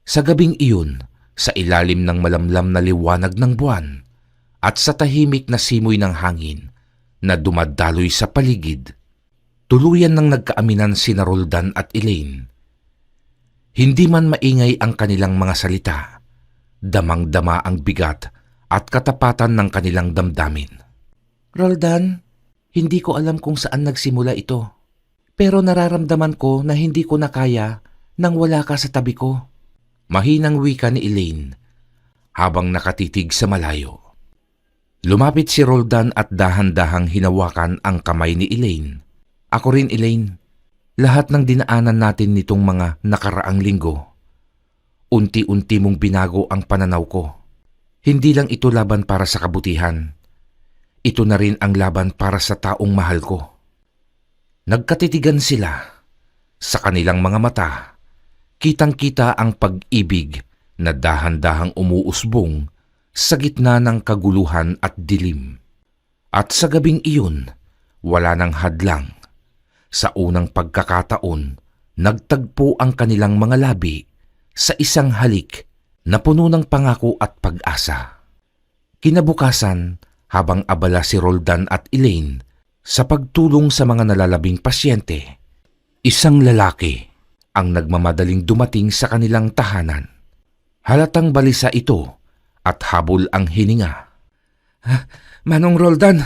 [SPEAKER 1] Sa gabing iyon, sa ilalim ng malamlam na liwanag ng buwan at sa tahimik na simoy ng hangin na dumadaloy sa paligid, tuluyan nang nagkaaminan sina Roldan at Elaine. Hindi man maingay ang kanilang mga salita, damang-dama ang bigat at katapatan ng kanilang damdamin. Roldan, hindi ko alam kung saan nagsimula ito, pero nararamdaman ko na hindi ko na kaya nang wala ka sa tabi ko. Mahinang wika ni Elaine habang nakatitig sa malayo. Lumapit si Roldan at dahan-dahang hinawakan ang kamay ni Elaine. Ako rin, Elaine. Lahat ng dinaanan natin nitong mga nakaraang linggo, unti-unti mong binago ang pananaw ko. Hindi lang ito laban para sa kabutihan. Ito na rin ang laban para sa taong mahal ko. Nagkatitigan sila. Sa kanilang mga mata, kitang-kita ang pag-ibig na dahan-dahang umuusbong sa gitna ng kaguluhan at dilim. At sa gabing iyon, wala nang hadlang. Sa unang pagkakataon, nagtagpo ang kanilang mga labi sa isang halik na puno ng pangako at pag-asa. Kinabukasan, habang abala si Roldan at Elaine sa pagtulong sa mga nalalabing pasyente, isang lalaki ang nagmamadaling dumating sa kanilang tahanan. Halatang balisa ito at habol ang hininga. Manong Roldan,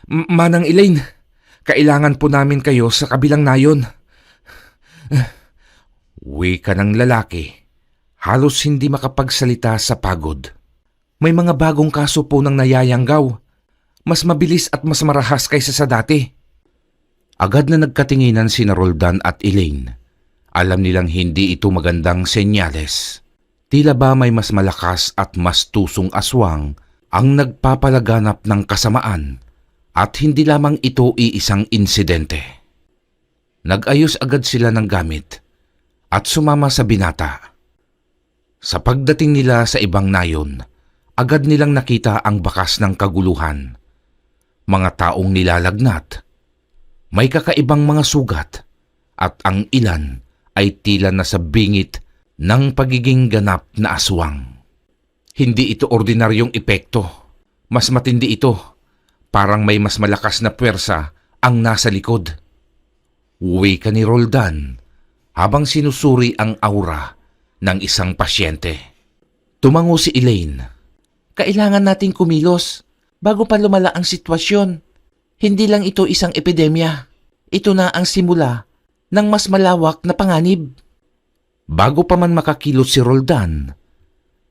[SPEAKER 1] Manang Elaine, kailangan po namin kayo sa kabilang nayon. Wika ng lalaki, halos hindi makapagsalita sa pagod. May mga bagong kaso po ng nayayanggaw. Mas mabilis at mas marahas kaysa sa dati. Agad na nagkatinginan sina Roldan at Elaine. Alam nilang hindi ito magandang senyales. Tila ba may mas malakas at mas tusong aswang ang nagpapalaganap ng kasamaan at hindi lamang ito iisang insidente. Nag-ayos agad sila ng gamit at sumama sa binata. Sa pagdating nila sa ibang nayon, agad nilang nakita ang bakas ng kaguluhan. Mga taong nilalagnat, may kakaibang mga sugat at ang ilan ay tila nasa bingit ng pagiging ganap na aswang. Hindi ito ordinaryong epekto. Mas matindi ito. Parang may mas malakas na puwersa ang nasa likod. Wika ni Roldan habang sinusuri ang aura ng isang pasyente. Tumango si Elaine. Kailangan nating kumilos bago pa lumala ang sitwasyon. Hindi lang ito isang epidemya. Ito na ang simula ng mas malawak na panganib. Bago pa man makakilos si Roldan,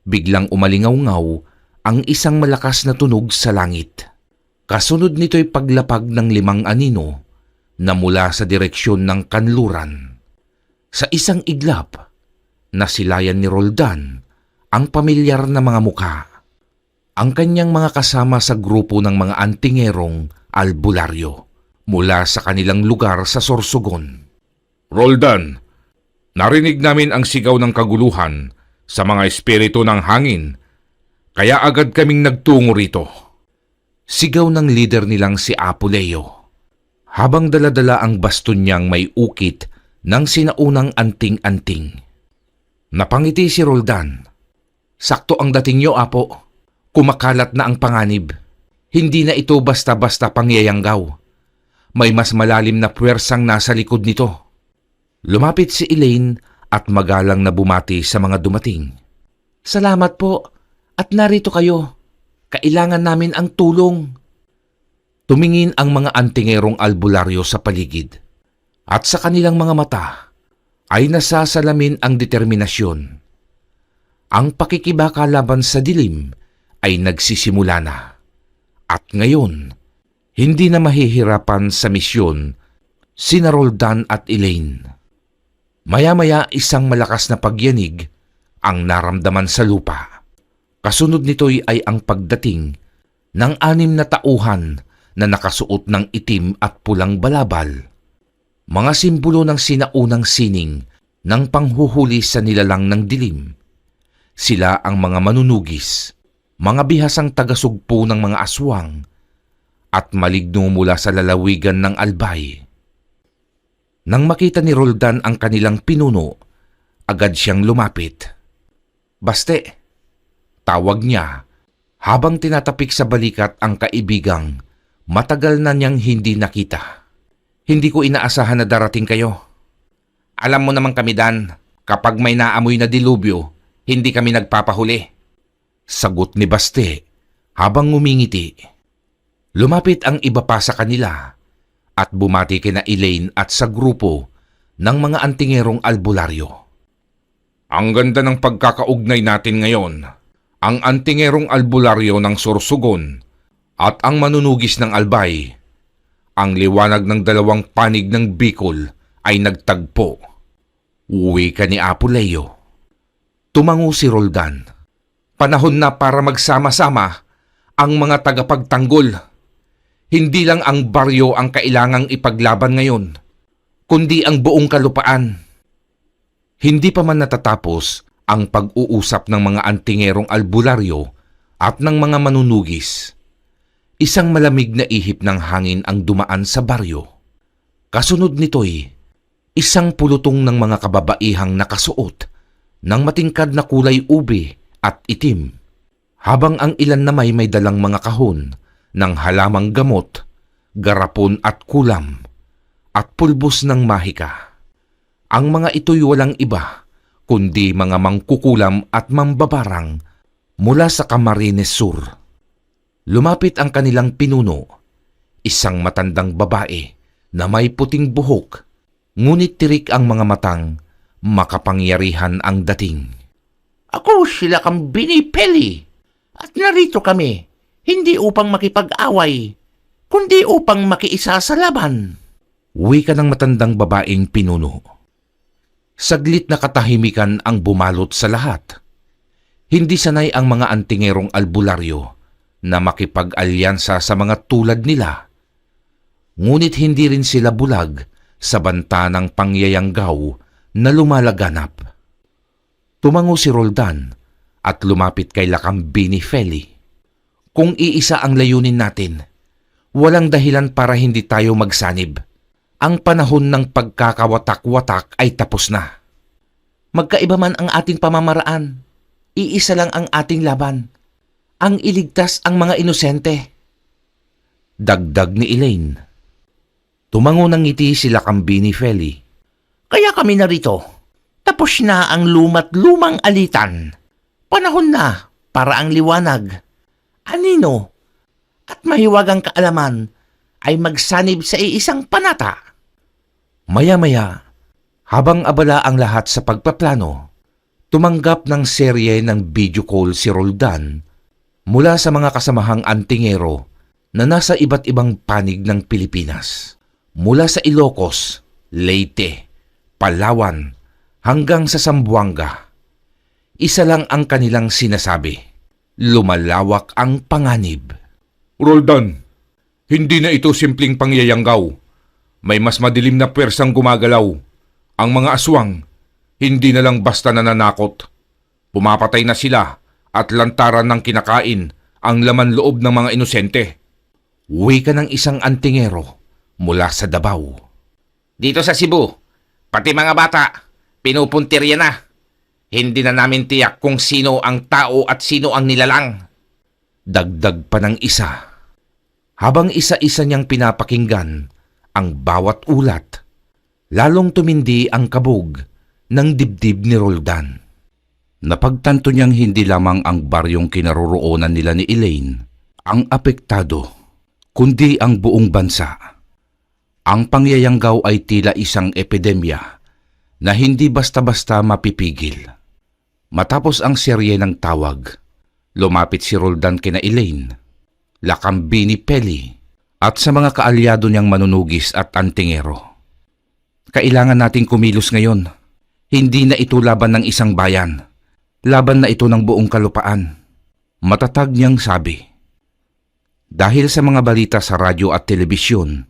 [SPEAKER 1] biglang umalingaw-ngaw ang isang malakas na tunog sa langit. Kasunod nito'y paglapag ng 5 anino na mula sa direksyon ng kanluran. Sa isang iglap, nasilayan ni Roldan ang pamilyar na mga mukha. Ang kanyang mga kasama sa grupo ng mga antingerong albularyo mula sa kanilang lugar sa Sorsogon.
[SPEAKER 4] Roldan, narinig namin ang sigaw ng kaguluhan sa mga espiritu ng hangin, kaya agad kaming nagtungo rito.
[SPEAKER 1] Sigaw ng leader nilang si Apuleo, habang daladala ang baston niyang may ukit ng sinaunang anting-anting. Napangiti si Roldan. Sakto ang dating niyo, Apo. Kumakalat na ang panganib. Hindi na ito basta-basta pangyayanggaw. May mas malalim na puwersang nasa likod nito. Lumapit si Elaine at magalang na bumati sa mga dumating. Salamat po at narito kayo. Kailangan namin ang tulong. Tumingin ang mga antingerong albularyo sa paligid at sa kanilang mga mata ay nasasalamin ang determinasyon. Ang pakikibaka laban sa dilim ay nagsisimula na. At ngayon, hindi na mahihirapan sa misyon sina Roldan at Elaine. Maya-maya isang malakas na pagyanig ang naramdaman sa lupa. Kasunod nito'y ay ang pagdating ng 6 na tauhan na nakasuot ng itim at pulang balabal. Mga simbolo ng sinaunang sining ng panghuhuli sa nilalang ng dilim. Sila ang mga manunugis, mga bihasang tagasugpo ng mga aswang, at maligno mula sa lalawigan ng Albay. Nang makita ni Roldan ang kanilang pinuno, agad siyang lumapit. Baste, tawag niya habang tinatapik sa balikat ang kaibigang matagal na niyang hindi nakita. Hindi ko inaasahan na darating kayo. Alam mo naman kami, Dan, kapag may naamoy na dilubyo, hindi kami nagpapahuli. Sagot ni Baste habang ngumingiti. Lumapit ang iba pa sa kanila at bumati kina Elaine at sa grupo ng mga antingerong albularyo.
[SPEAKER 4] Ang ganda ng pagkakaugnay natin ngayon. Ang antingerong albularyo ng Sorsogon at ang manunugis ng Albay. Ang liwanag ng 2 panig ng Bicol ay nagtagpo.
[SPEAKER 1] Uwi ka ni Apuleo. Tumango si Roldan. Panahon na para magsama-sama ang mga tagapagtanggol. Hindi lang ang baryo ang kailangang ipaglaban ngayon, kundi ang buong kalupaan. Hindi pa man natatapos ang pag-uusap ng mga antingerong albularyo at ng mga manunugis. Isang malamig na ihip ng hangin ang dumaan sa baryo. Kasunod nito'y isang pulutong ng mga kababaihang nakasuot ng matingkad na kulay ube at itim, habang ang ilan na may dalang mga kahon ng halamang gamot, garapon at kulam, at pulbos ng mahika. Ang mga ito'y walang iba kundi mga mangkukulam at mambabarang mula sa Camarines Sur. Lumapit ang kanilang pinuno, isang matandang babae na may puting buhok, ngunit tirik ang mga matang, makapangyarihan ang dating.
[SPEAKER 2] Ako sila kang Binipeli at narito kami hindi upang makipag-away, kundi upang makiisa sa laban.
[SPEAKER 1] Wika ng matandang babaeng pinuno. Saglit na katahimikan ang bumalot sa lahat. Hindi sanay ang mga antingerong albularyo na makipag-alyansa sa mga tulad nila. Ngunit hindi rin sila bulag sa banta ng pangyayanggaw na lumalaganap. Tumango si Roldan at lumapit kay Lakambini Feli. Kung iisa ang layunin natin, walang dahilan para hindi tayo magsanib. Ang panahon ng pagkakawatak-watak ay tapos na. Magkaiba man ang ating pamamaraan, iisa lang ang ating laban. Ang iligtas ang mga inosente. Dagdag ni Elaine. Tumango ng ngiti si Lakambini Feli.
[SPEAKER 2] Kaya kami narito. Tapos na ang lumat-lumang alitan. Panahon na para ang liwanag, anino, at mahiwagang kaalaman ay magsanib sa iisang panata.
[SPEAKER 1] Maya-maya, habang abala ang lahat sa pagpaplano, tumanggap ng serye ng video call si Roldan mula sa mga kasamahang antingero na nasa iba't ibang panig ng Pilipinas. Mula sa Ilocos, Leyte, Palawan, hanggang sa Zamboanga. Isa lang ang kanilang sinasabi, lumalawak ang panganib.
[SPEAKER 4] Roldan, hindi na ito simpleng pangyayanggaw. May mas madilim na pwersang gumagalaw. Ang mga aswang, hindi na lang basta nananakot. Pumapatay na sila at lantaran ng kinakain ang laman loob ng mga inosente.
[SPEAKER 1] Wika ng isang antingero mula sa Davao.
[SPEAKER 2] Dito sa Cebu, pati mga bata, pinupuntirya na. Hindi na namin tiyak kung sino ang tao at sino ang nilalang.
[SPEAKER 1] Dagdag pa ng isa. Habang isa-isa niyang pinapakinggan ang bawat ulat, lalong tumindi ang kabog ng dibdib ni Roldan. Napagtanto niyang hindi lamang ang baryong kinaroroonan nila ni Elaine ang apektado, kundi ang buong bansa. Ang pangyayanggaw ay tila isang epidemya na hindi basta-basta mapipigil. Matapos ang serye ng tawag, lumapit si Roldan kina Elaine, lakambi ni Peli, at sa mga kaalyado niyang manunugis at antingero. Kailangan nating kumilos ngayon. Hindi na ito laban ng isang bayan. Laban na ito ng buong kalupaan. Matatag niyang sabi. Dahil sa mga balita sa radyo at telebisyon,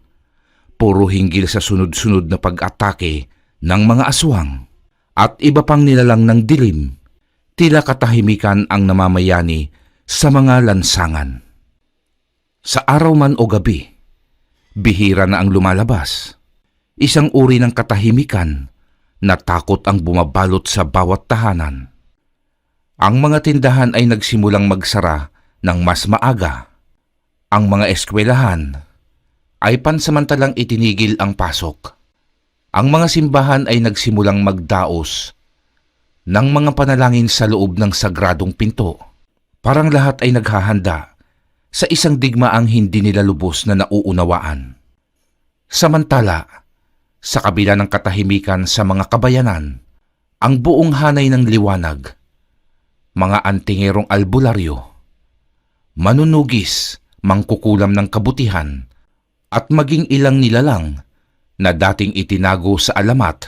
[SPEAKER 1] puro hinggil sa sunod-sunod na pag-atake ng mga aswang at iba pang nilalang ng dilim, tila katahimikan ang namamayani sa mga lansangan. Sa araw man o gabi, bihira na ang lumalabas. Isang uri ng katahimikan na takot ang bumabalot sa bawat tahanan. Ang mga tindahan ay nagsimulang magsara ng mas maaga. Ang mga eskwelahan ay pansamantalang itinigil ang pasok. Ang mga simbahan ay nagsimulang magdaos ng mga panalangin sa loob ng sagradong pinto. Parang lahat ay naghahanda sa isang digmaang hindi nila lubos na nauunawaan. Samantala, sa kabila ng katahimikan sa mga kabayanan, ang buong hanay ng liwanag, mga antingerong albularyo, manunugis, mangkukulam ng kabutihan, at maging ilang nilalang na dating itinago sa alamat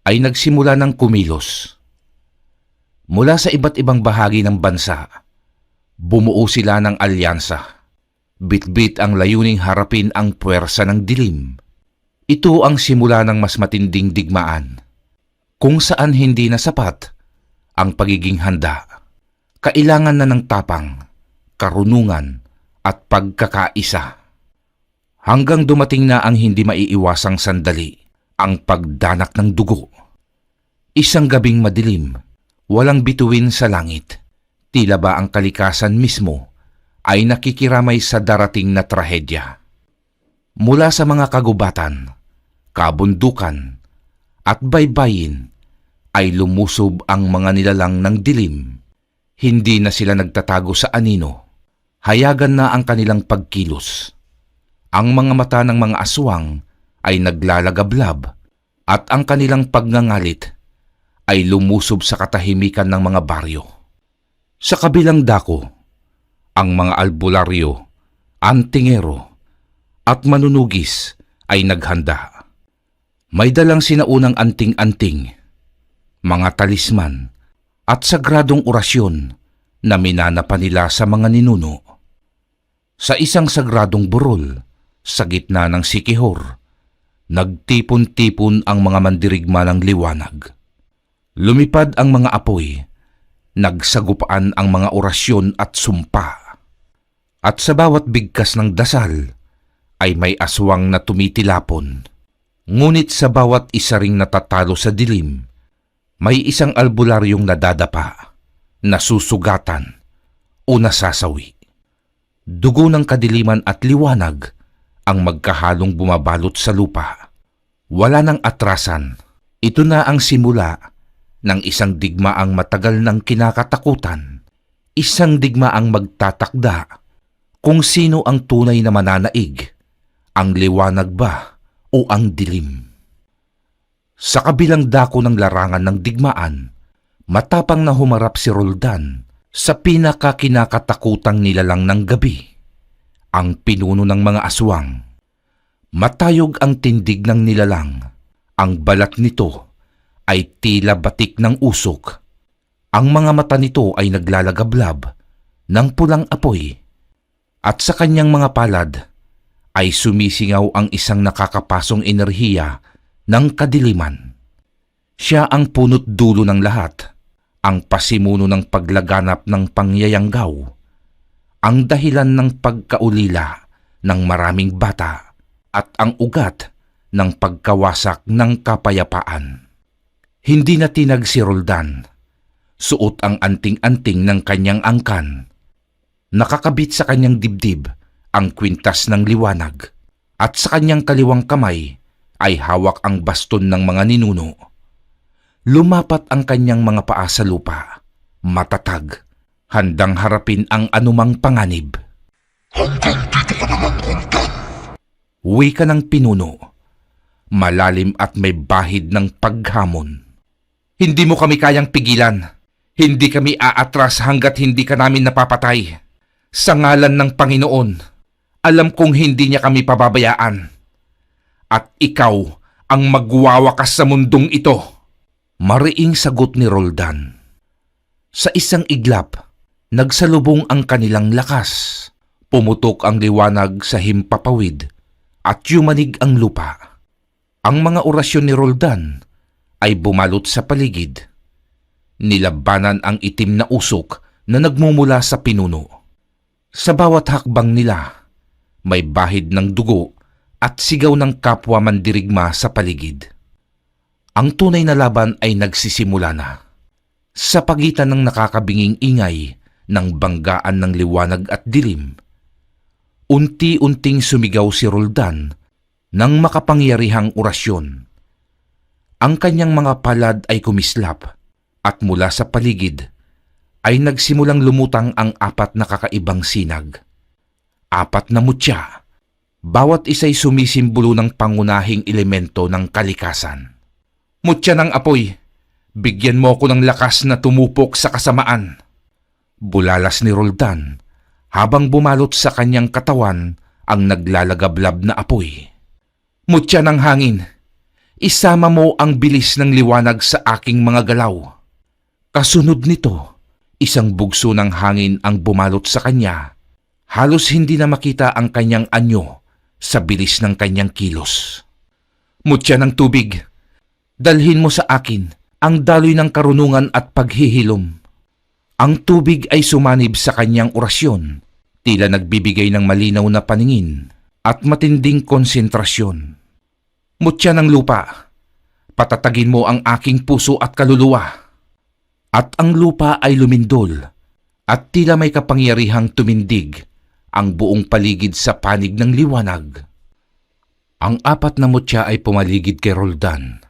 [SPEAKER 1] ay nagsimula ng kumilos. Mula sa iba't ibang bahagi ng bansa, bumuo sila ng alyansa. Bitbit ang layuning harapin ang puwersa ng dilim. Ito ang simula ng mas matinding digmaan, kung saan hindi na sapat ang pagiging handa. Kailangan na ng tapang, karunungan at pagkakaisa. Hanggang dumating na ang hindi maiiwasang sandali, ang pagdanak ng dugo. Isang gabing madilim, walang bituin sa langit. Tila ba ang kalikasan mismo ay nakikiramay sa darating na trahedya. Mula sa mga kagubatan, kabundukan, at baybayin ay lumusob ang mga nilalang ng dilim. Hindi na sila nagtatago sa anino. Hayagan na ang kanilang pagkilos. Ang mga mata ng mga aswang ay naglalagablab at ang kanilang pagngangalit ay lumusob sa katahimikan ng mga baryo. Sa kabilang dako, ang mga albularyo, antingero, at manunugis ay naghanda. May dalang sinaunang anting-anting, mga talisman, at sagradong orasyon na minana pa nila sa mga ninuno. Sa isang sagradong burol, sa gitna ng sikihor, nagtipon-tipon ang mga mandirigma ng liwanag. Lumipad ang mga apoy, nagsagupaan ang mga orasyon at sumpa. At sa bawat bigkas ng dasal ay may aswang na tumitilapon. Ngunit sa bawat isa ring natatalo sa dilim, may isang albularyong nadadapa, nasusugatan o nasasawi. Dugo ng kadiliman at liwanag ang magkahalong bumabalot sa lupa. Wala nang atrasan. Ito na ang simula ng isang digmaang matagal ng kinakatakutan, isang digmaang magtatakda kung sino ang tunay na mananaig, ang liwanag ba o ang dilim. Sa kabilang dako ng larangan ng digmaan, matapang na humarap si Roldan Sa pinakakinakatakutang nilalang ng gabi, ang pinuno ng mga aswang. Matayog ang tindig ng nilalang. Ang balat nito ay tila batik ng usok. Ang mga mata nito ay naglalagablab ng pulang apoy. At sa kanyang mga palad ay sumisingaw ang isang nakakapasong enerhiya ng kadiliman. Siya ang punot dulo ng lahat, ang pasimuno ng paglaganap ng pangyayanggaw, ang dahilan ng pagkaulila ng maraming bata at ang ugat ng pagkawasak ng kapayapaan. Hindi na tinag si Roldan. Suot ang anting-anting ng kanyang angkan. Nakakabit sa kanyang dibdib ang kwintas ng liwanag at sa kanyang kaliwang kamay ay hawak ang baston ng mga ninuno. Lumapat ang kanyang mga paa sa lupa, matatag, handang harapin ang anumang panganib.
[SPEAKER 3] Hanggang dito ka naman, Roldan.
[SPEAKER 1] Wika ng pinuno, malalim at may bahid ng paghamon. Hindi mo kami kayang pigilan. Hindi kami aatras hanggat hindi ka namin napapatay. Sa ngalan ng Panginoon, alam kong hindi niya kami pababayaan. At ikaw ang magwawakas sa mundong ito. Mariing sagot ni Roldan. Sa isang iglap, nagsalubong ang kanilang lakas. Pumutok ang liwanag sa himpapawid at yumanig ang lupa. Ang mga orasyon ni Roldan ay bumalot sa paligid. Nilabanan ang itim na usok na nagmumula sa pinuno. Sa bawat hakbang nila, may bahid ng dugo at sigaw ng kapwa mandirigma sa paligid. Ang tunay na laban ay nagsisimula na. Sa pagitan ng nakakabinging ingay ng banggaan ng liwanag at dilim, unti-unting sumigaw si Roldan ng makapangyarihang orasyon. Ang kanyang mga palad ay kumislap at mula sa paligid ay nagsimulang lumutang ang 4 na kakaibang sinag. 4 na mutya, bawat isa'y sumisimbolo ng pangunahing elemento ng kalikasan. Mutya ng apoy, bigyan mo ko ng lakas na tumupok sa kasamaan. Bulalas ni Roldan habang bumalot sa kanyang katawan ang naglalagablab na apoy. Mutya ng hangin, isama mo ang bilis ng liwanag sa aking mga galaw. Kasunod nito, isang bugso ng hangin ang bumalot sa kanya. Halos hindi na makita ang kanyang anyo sa bilis ng kanyang kilos. Mutya ng tubig, dalhin mo sa akin ang daloy ng karunungan at paghihilom. Ang tubig ay sumanib sa kanyang orasyon, tila nagbibigay ng malinaw na paningin at matinding konsentrasyon. Mutya ng lupa, patatagin mo ang aking puso at kaluluwa. At ang lupa ay lumindol at tila may kapangyarihang tumindig ang buong paligid sa panig ng liwanag. Ang 4 na mutya ay pumaligid kay Roldan.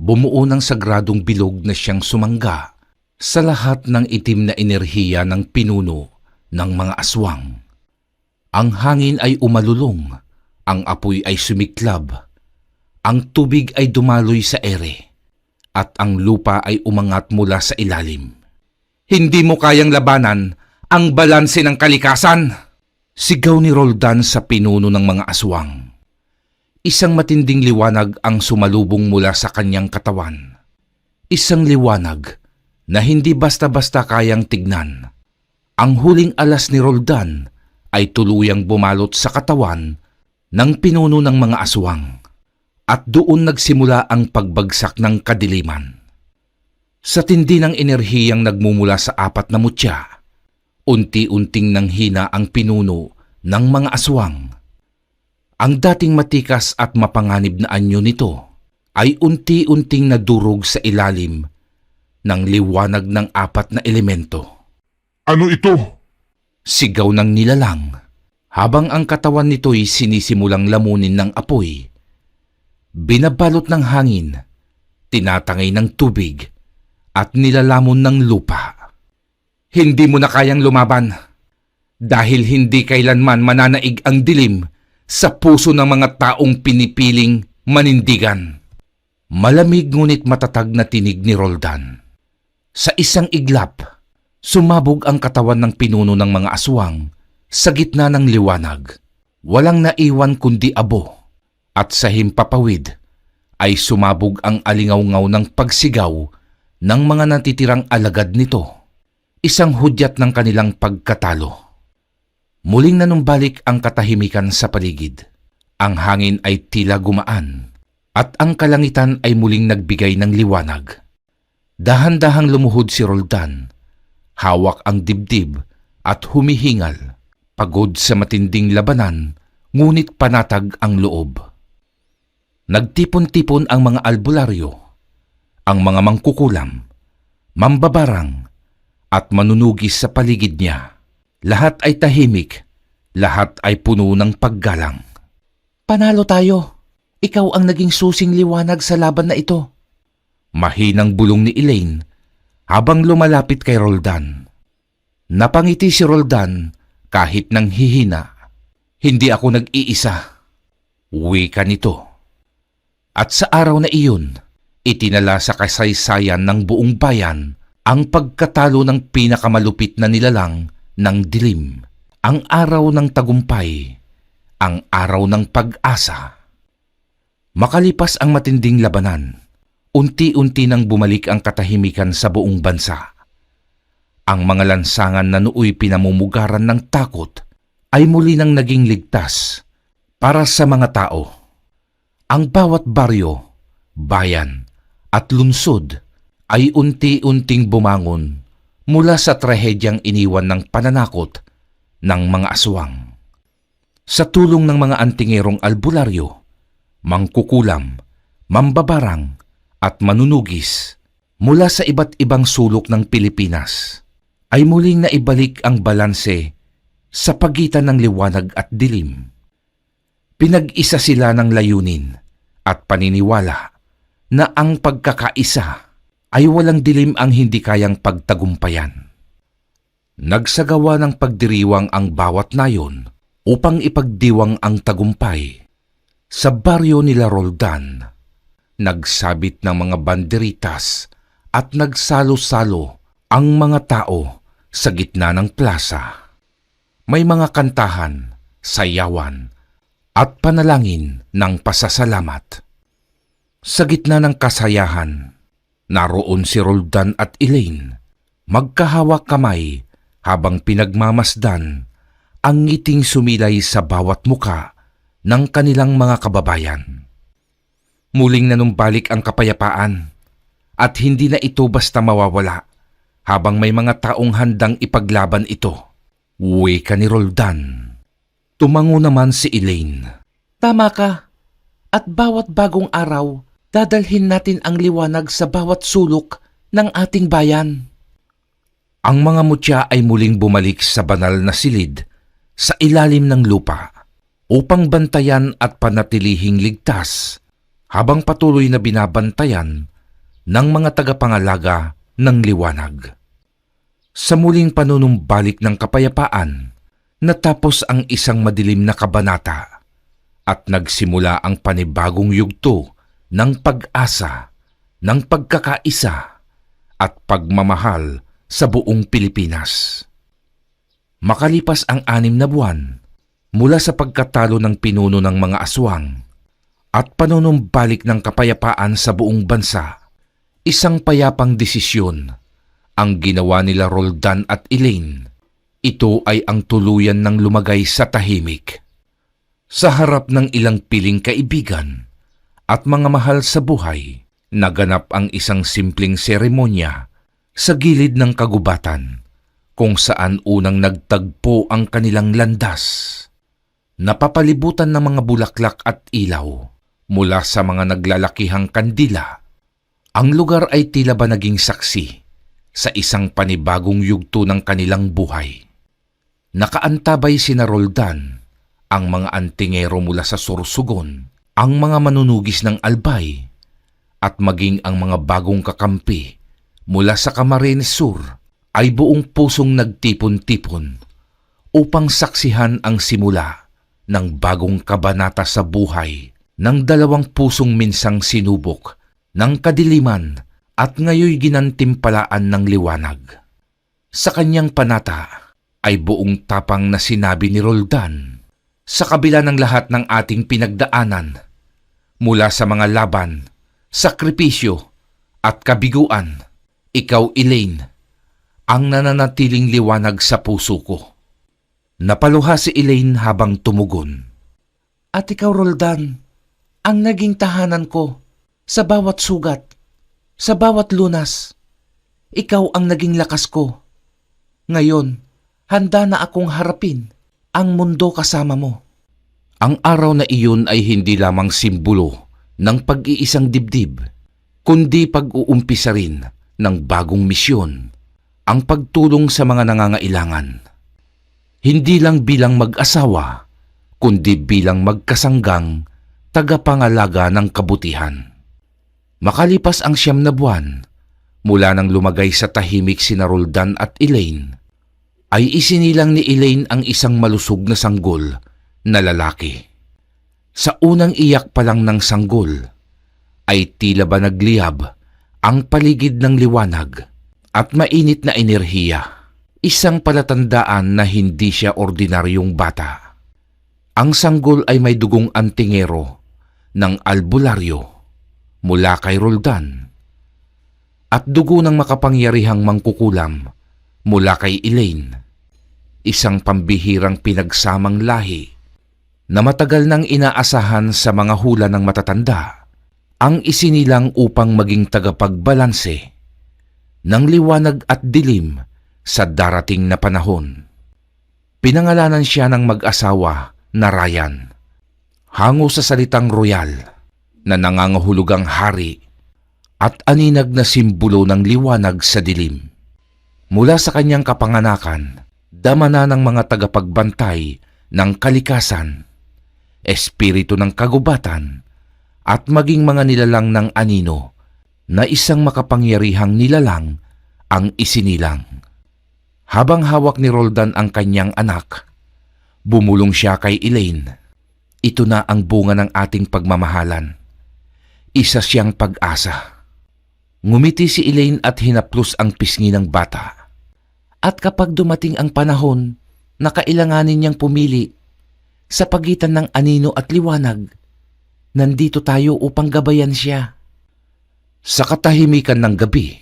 [SPEAKER 1] Bumuo ng sagradong bilog na siyang sumangga sa lahat ng itim na enerhiya ng pinuno ng mga aswang. Ang hangin ay umalulong, ang apoy ay sumiklab, ang tubig ay dumaloy sa ere, at ang lupa ay umangat mula sa ilalim. Hindi mo kayang labanan ang balanse ng kalikasan! Sigaw ni Roldan sa pinuno ng mga aswang. Isang matinding liwanag ang sumalubong mula sa kanyang katawan. Isang liwanag na hindi basta-basta kayang tignan. Ang huling alas ni Roldan ay tuluyang bumalot sa katawan ng pinuno ng mga aswang. At doon nagsimula ang pagbagsak ng kadiliman. Sa tindi ng enerhiyang nagmumula sa 4 na mutya, unti-unting nanghina ang pinuno ng mga aswang. Ang dating matikas at mapanganib na anyo nito ay unti-unting nadurog sa ilalim ng liwanag ng 4 na elemento.
[SPEAKER 3] Ano ito?
[SPEAKER 1] Sigaw ng nilalang habang ang katawan nito'y sinisimulang lamunin ng apoy. Binabalot ng hangin, tinatangay ng tubig, at nilalamon ng lupa. Hindi mo na kayang lumaban dahil hindi kailanman mananaig ang dilim sa puso ng mga taong pinipiling manindigan. Malamig ngunit matatag na tinig ni Roldan. Sa isang iglap, Sumabog ang katawan ng pinuno ng mga aswang sa gitna ng liwanag. Walang naiwan kundi abo. At sa himpapawid ay sumabog ang alingaw-ngaw ng pagsigaw ng mga natitirang alagad nito. Isang hudyat ng kanilang pagkatalo. Muling nanumbalik ang katahimikan sa paligid. Ang hangin ay tila gumaan at ang kalangitan ay muling nagbigay ng liwanag. Dahan-dahang lumuhod si Roldan. Hawak ang dibdib at humihingal. Pagod sa matinding labanan, ngunit panatag ang loob. Nagtipon-tipon ang mga albularyo, ang mga mangkukulam, mambabarang, at manunugis sa paligid niya. Lahat ay tahimik, lahat ay puno ng paggalang.
[SPEAKER 2] Panalo tayo. Ikaw ang naging susing liwanag sa laban na ito.
[SPEAKER 1] Mahinang bulong ni Elaine habang lumalapit kay Roldan. Napangiti si Roldan kahit nang hihina. Hindi ako nag-iisa. Wika nito. At sa araw na iyon, itinala sa kasaysayan ng buong bayan ang pagkatalo ng pinakamalupit na nilalang ng dilim. Ang araw ng tagumpay, ang araw ng pag-asa. Makalipas ang matinding labanan, unti-unti nang bumalik ang katahimikan sa buong bansa. Ang mga lansangan na nooy pinamumugaran ng takot ay muli nang naging ligtas para sa mga tao. Ang bawat baryo, bayan at lungsod ay unti-unting bumangon mula sa trahedyang iniwan ng pananakot ng mga aswang. Sa tulong ng mga antingerong albularyo, mangkukulam, mambabarang at manunugis mula sa iba't ibang sulok ng Pilipinas, ay muling naibalik ang balanse sa pagitan ng liwanag at dilim. Pinag-isa sila ng layunin at paniniwala na ang pagkakaisa ay walang dilim ang hindi kayang pagtagumpayan. Nagsagawa ng pagdiriwang ang bawat nayon upang ipagdiwang ang tagumpay. Sa baryo nila Roldan, nagsabit ng mga banderitas at nagsalo-salo ang mga tao sa gitna ng plaza. May mga kantahan, sayawan, at panalangin ng pasasalamat. Sa gitna ng kasayahan, naroon si Roldan at Elaine, magkahawak kamay habang pinagmamasdan ang ngiting sumilay sa bawat muka ng kanilang mga kababayan. Muling nanumbalik ang kapayapaan at hindi na ito basta mawawala habang may mga taong handang ipaglaban ito. Wika ni Roldan. Tumango naman si Elaine.
[SPEAKER 2] Tama ka. At bawat bagong araw, dadalhin natin ang liwanag sa bawat sulok ng ating bayan.
[SPEAKER 1] Ang mga mutya ay muling bumalik sa banal na silid sa ilalim ng lupa upang bantayan at panatilihing ligtas habang patuloy na binabantayan ng mga tagapangalaga ng liwanag. Sa muling panunumbalik ng kapayapaan, natapos ang isang madilim na kabanata at nagsimula ang panibagong yugto ng pag-asa, ng pagkakaisa at pagmamahal sa buong Pilipinas. Makalipas ang 6 na buwan mula sa pagkatalo ng pinuno ng mga aswang at panunumbalik ng kapayapaan sa buong bansa, isang payapang desisyon ang ginawa nila Roldan at Elaine. Ito ay ang tuluyan ng lumagay sa tahimik. Sa harap ng ilang piling kaibigan at mga mahal sa buhay, naganap ang isang simpleng seremonya sa gilid ng kagubatan kung saan unang nagtagpo ang kanilang landas. Napapalibutan ng mga bulaklak at ilaw mula sa mga naglalakihang kandila. Ang lugar ay tila ba naging saksi sa isang panibagong yugto ng kanilang buhay. Nakaantabay sina Roldan, ang mga antingero mula sa Sorsogon, ang mga manunugis ng Albay, at maging ang mga bagong kakampi mula sa Camarines Sur ay buong pusong nagtipon-tipon upang saksihan ang simula ng bagong kabanata sa buhay ng dalawang pusong minsang sinubok ng kadiliman at ngayoy ginantimpalaan ng liwanag. Sa kanyang panata ay buong tapang na sinabi ni Roldan, sa kabila ng lahat ng ating pinagdaanan, mula sa mga laban, sakripisyo at kabiguan, ikaw, Elaine, ang nananatiling liwanag sa puso ko. Napaluha si Elaine habang tumugon. At ikaw, Roldan, ang naging tahanan ko sa bawat sugat, sa bawat lunas. Ikaw ang naging lakas ko. Ngayon, handa na akong harapin ang mundo kasama mo. Ang araw na iyon ay hindi lamang simbolo ng pag-iisang dibdib, kundi pag-uumpisa rin ng bagong misyon, ang pagtulong sa mga nangangailangan. Hindi lang bilang mag-asawa, kundi bilang magkasanggang tagapangalaga ng kabutihan. Makalipas ang 9 na buwan, mula nang lumagay sa tahimik sina Roldan at Elaine, ay isinilang ni Elaine ang isang malusog na sanggol na lalaki. Sa unang iyak pa lang ng sanggol, ay tila ba nagliyab ang paligid ng liwanag at mainit na enerhiya, isang palatandaan na hindi siya ordinaryong bata. Ang sanggol ay may dugong antingero ng albularyo mula kay Roldan at dugo ng makapangyarihang mangkukulam mula kay Elaine, isang pambihirang pinagsamang lahi na matagal nang inaasahan sa mga hula ng matatanda, ang isinilang upang maging tagapagbalanse ng liwanag at dilim sa darating na panahon. Pinangalanan siya ng mag-asawa na Ryan, hango sa salitang royal na nangangahulugang hari at aninag na simbolo ng liwanag sa dilim. Mula sa kanyang kapanganakan, dama na ng mga tagapagbantay ng kalikasan, espiritu ng kagubatan, at maging mga nilalang ng anino na isang makapangyarihang nilalang ang isinilang. Habang hawak ni Roldan ang kanyang anak, bumulong siya kay Elaine. Ito na ang bunga ng ating pagmamahalan. Isa siyang pag-asa. Ngumiti si Elaine at hinaplos ang pisngi ng bata. At kapag dumating ang panahon na kailanganin niyang pumili sa pagitan ng anino at liwanag, nandito tayo upang gabayan siya. Sa katahimikan ng gabi,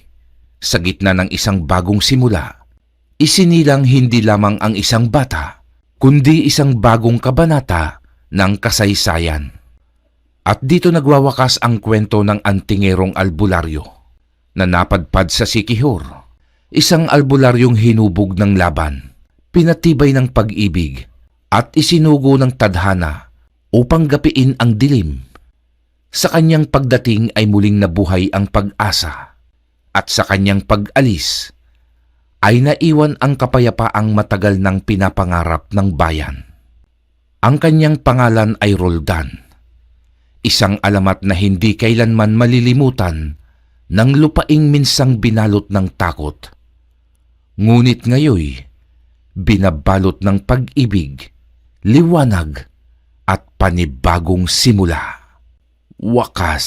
[SPEAKER 1] sa gitna ng isang bagong simula, isinilang hindi lamang ang isang bata, kundi isang bagong kabanata ng kasaysayan. At dito nagwawakas ang kwento ng antingerong albularyo na napadpad sa Sikihor. Isang albularyong hinubog ng laban, pinatibay ng pag-ibig, at isinugo ng tadhana upang gapiin ang dilim. Sa kanyang pagdating ay muling nabuhay ang pag-asa, at sa kanyang pag-alis ay naiwan ang kapayapaang matagal nang pinapangarap ng bayan. Ang kanyang pangalan ay Roldan, isang alamat na hindi kailanman malilimutan ng lupaing minsang binalot ng takot. Ngunit ngayoy, binabalot ng pag-ibig, liwanag, at panibagong simula. Wakas.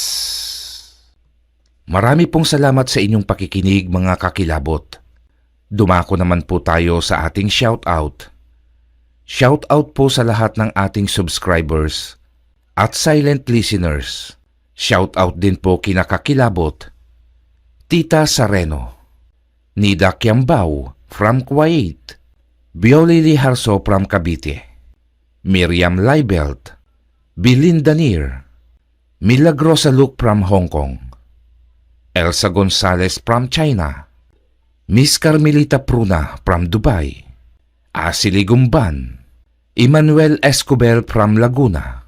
[SPEAKER 1] Marami pong salamat sa inyong pakikinig, mga kakilabot. Dumako naman po tayo sa ating shoutout. Shoutout po sa lahat ng ating subscribers at silent listeners. Shoutout din po kina Kakilabot, Tita Sareno, Nida Kiambao from Kuwait, Biolili Harso from Cavite, Miriam Leibelt, Belinda Nir, Milagrosa Luke from Hong Kong, Elsa Gonzalez from China, Miss Carmelita Pruna from Dubai, Asili Gumban, Emmanuel Escobar from Laguna,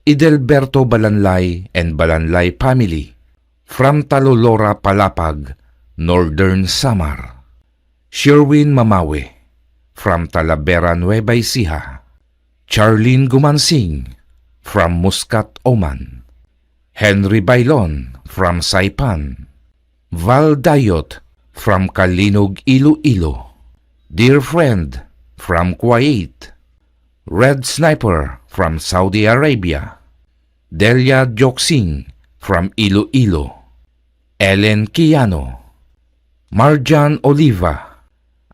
[SPEAKER 1] Idelberto Balanlay and Balanlay family from Talolora, Palapag, Northern Samar, Sherwin Mamawe from Talavera, Nueva Ecija, Charlene Gumansing from Muscat, Oman, Henry Bailon from Saipan, Val Dayot from Kalinog, Iloilo, Dear Friend from Kuwait, Red Sniper from Saudi Arabia, Delia Joksing from Iloilo, Ellen Kiano, Marjan Oliva,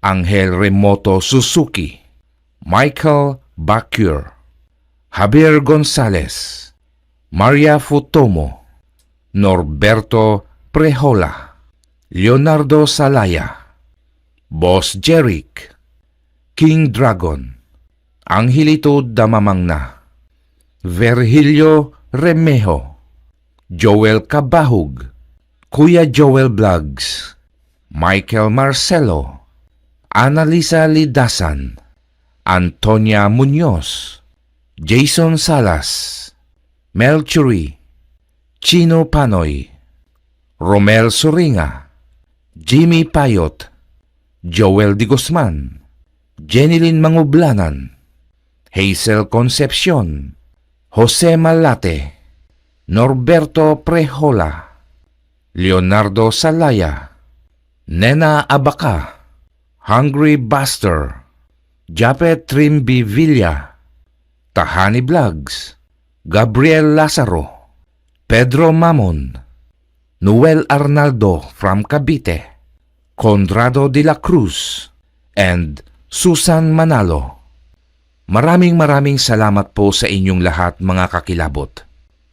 [SPEAKER 1] Angel Remoto Suzuki, Michael Bacure, Javier Gonzalez, Maria Futomo, Norberto Prejola, Leonardo Salaya, Boss Jeric, King Dragon, Angelito Damamangna, Virgilio Remejo, Joel Cabahug, Kuya Joel Vlogs, Michael Marcelo, Annalisa Lidasan, Antonia Muñoz, Jason Salas, Mel Churi, Chino Panoy, Romel Soringa, Jimmy Payot, Joel Di Guzman, Jenilyn Mangublanan, Hazel Concepcion, Jose Malate, Norberto Prejola, Leonardo Salaya, Nena Abaca, Hungry Buster, Japet Trimby Villa, Tahani Vlogs, Gabriel Lazaro, Pedro Mamon, Noel Arnaldo from Cavite, Conrado de la Cruz, and Susan Manalo. Maraming salamat po sa inyong lahat mga kakilabot.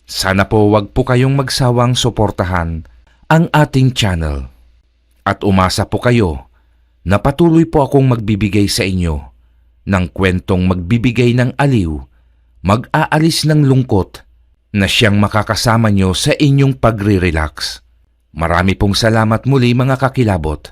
[SPEAKER 1] Sana po wag po kayong magsawang suportahan ang ating channel. At umasa po kayo na patuloy po akong magbibigay sa inyo ng kwentong magbibigay ng aliw, mag-aalis ng lungkot na siyang makakasama nyo sa inyong pagre-relax. Marami pong salamat muli mga kakilabot.